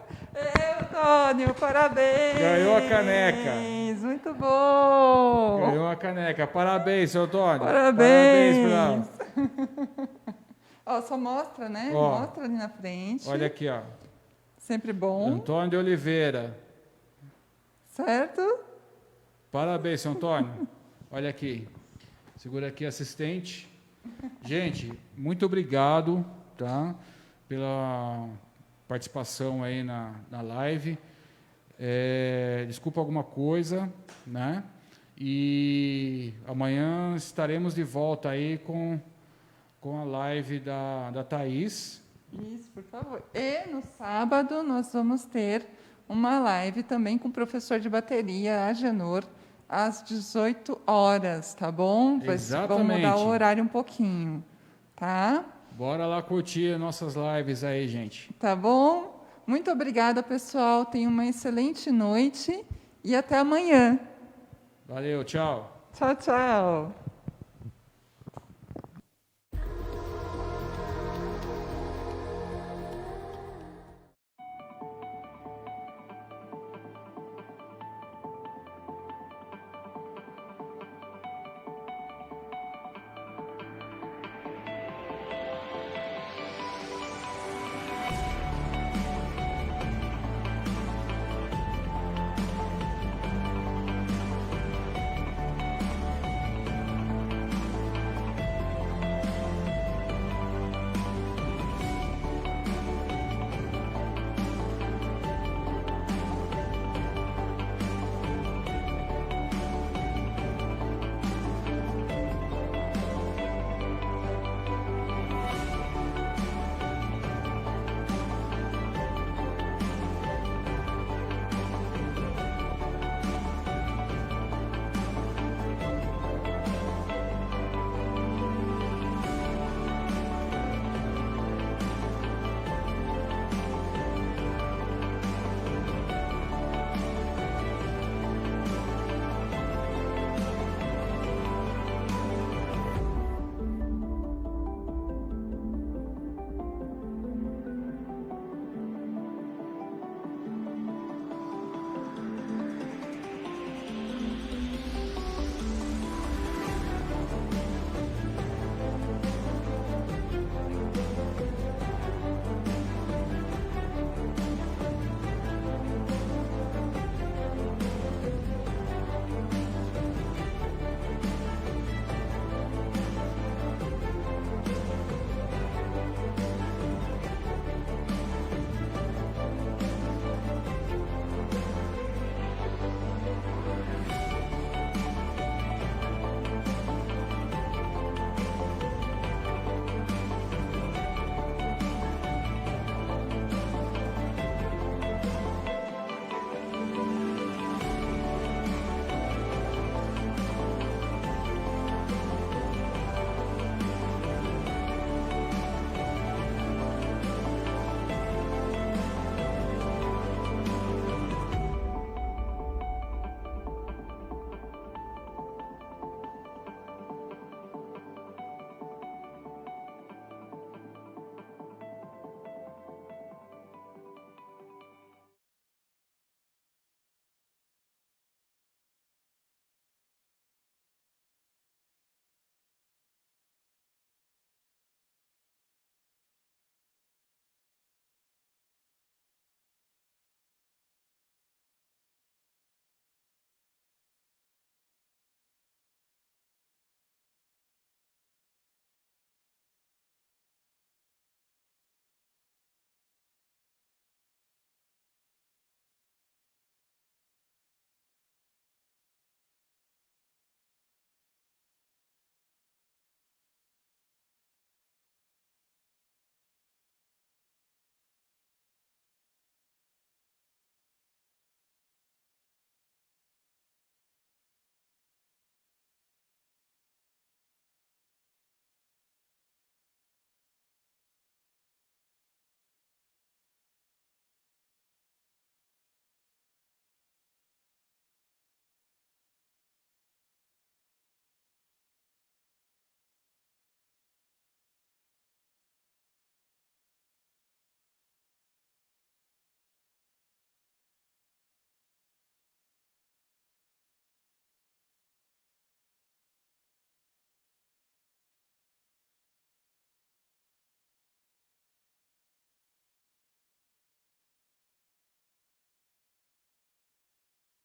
Antônio, parabéns! Ganhou a caneca. Muito bom! Ganhou a caneca. Parabéns, seu Antônio. Parabéns! Parabéns, Ó, só mostra, né? Ó, mostra ali na frente. olha aqui, ó. Sempre bom. Antônio de Oliveira. Certo? Parabéns, seu Antônio. Olha aqui. Segura aqui, assistente. Gente, muito obrigado, tá? Pela participação aí na live. Desculpa alguma coisa, né? E amanhã estaremos de volta aí com a live da Thaís. Isso, por favor. E no sábado nós vamos ter uma live também com o professor de bateria, Agenor, às 18 horas, tá bom? Exatamente. Vamos mudar o horário um pouquinho, tá? Bora lá curtir nossas lives aí, gente. Tá bom? Muito obrigada, pessoal. Tenham uma excelente noite e até amanhã. Valeu, tchau. Tchau, tchau.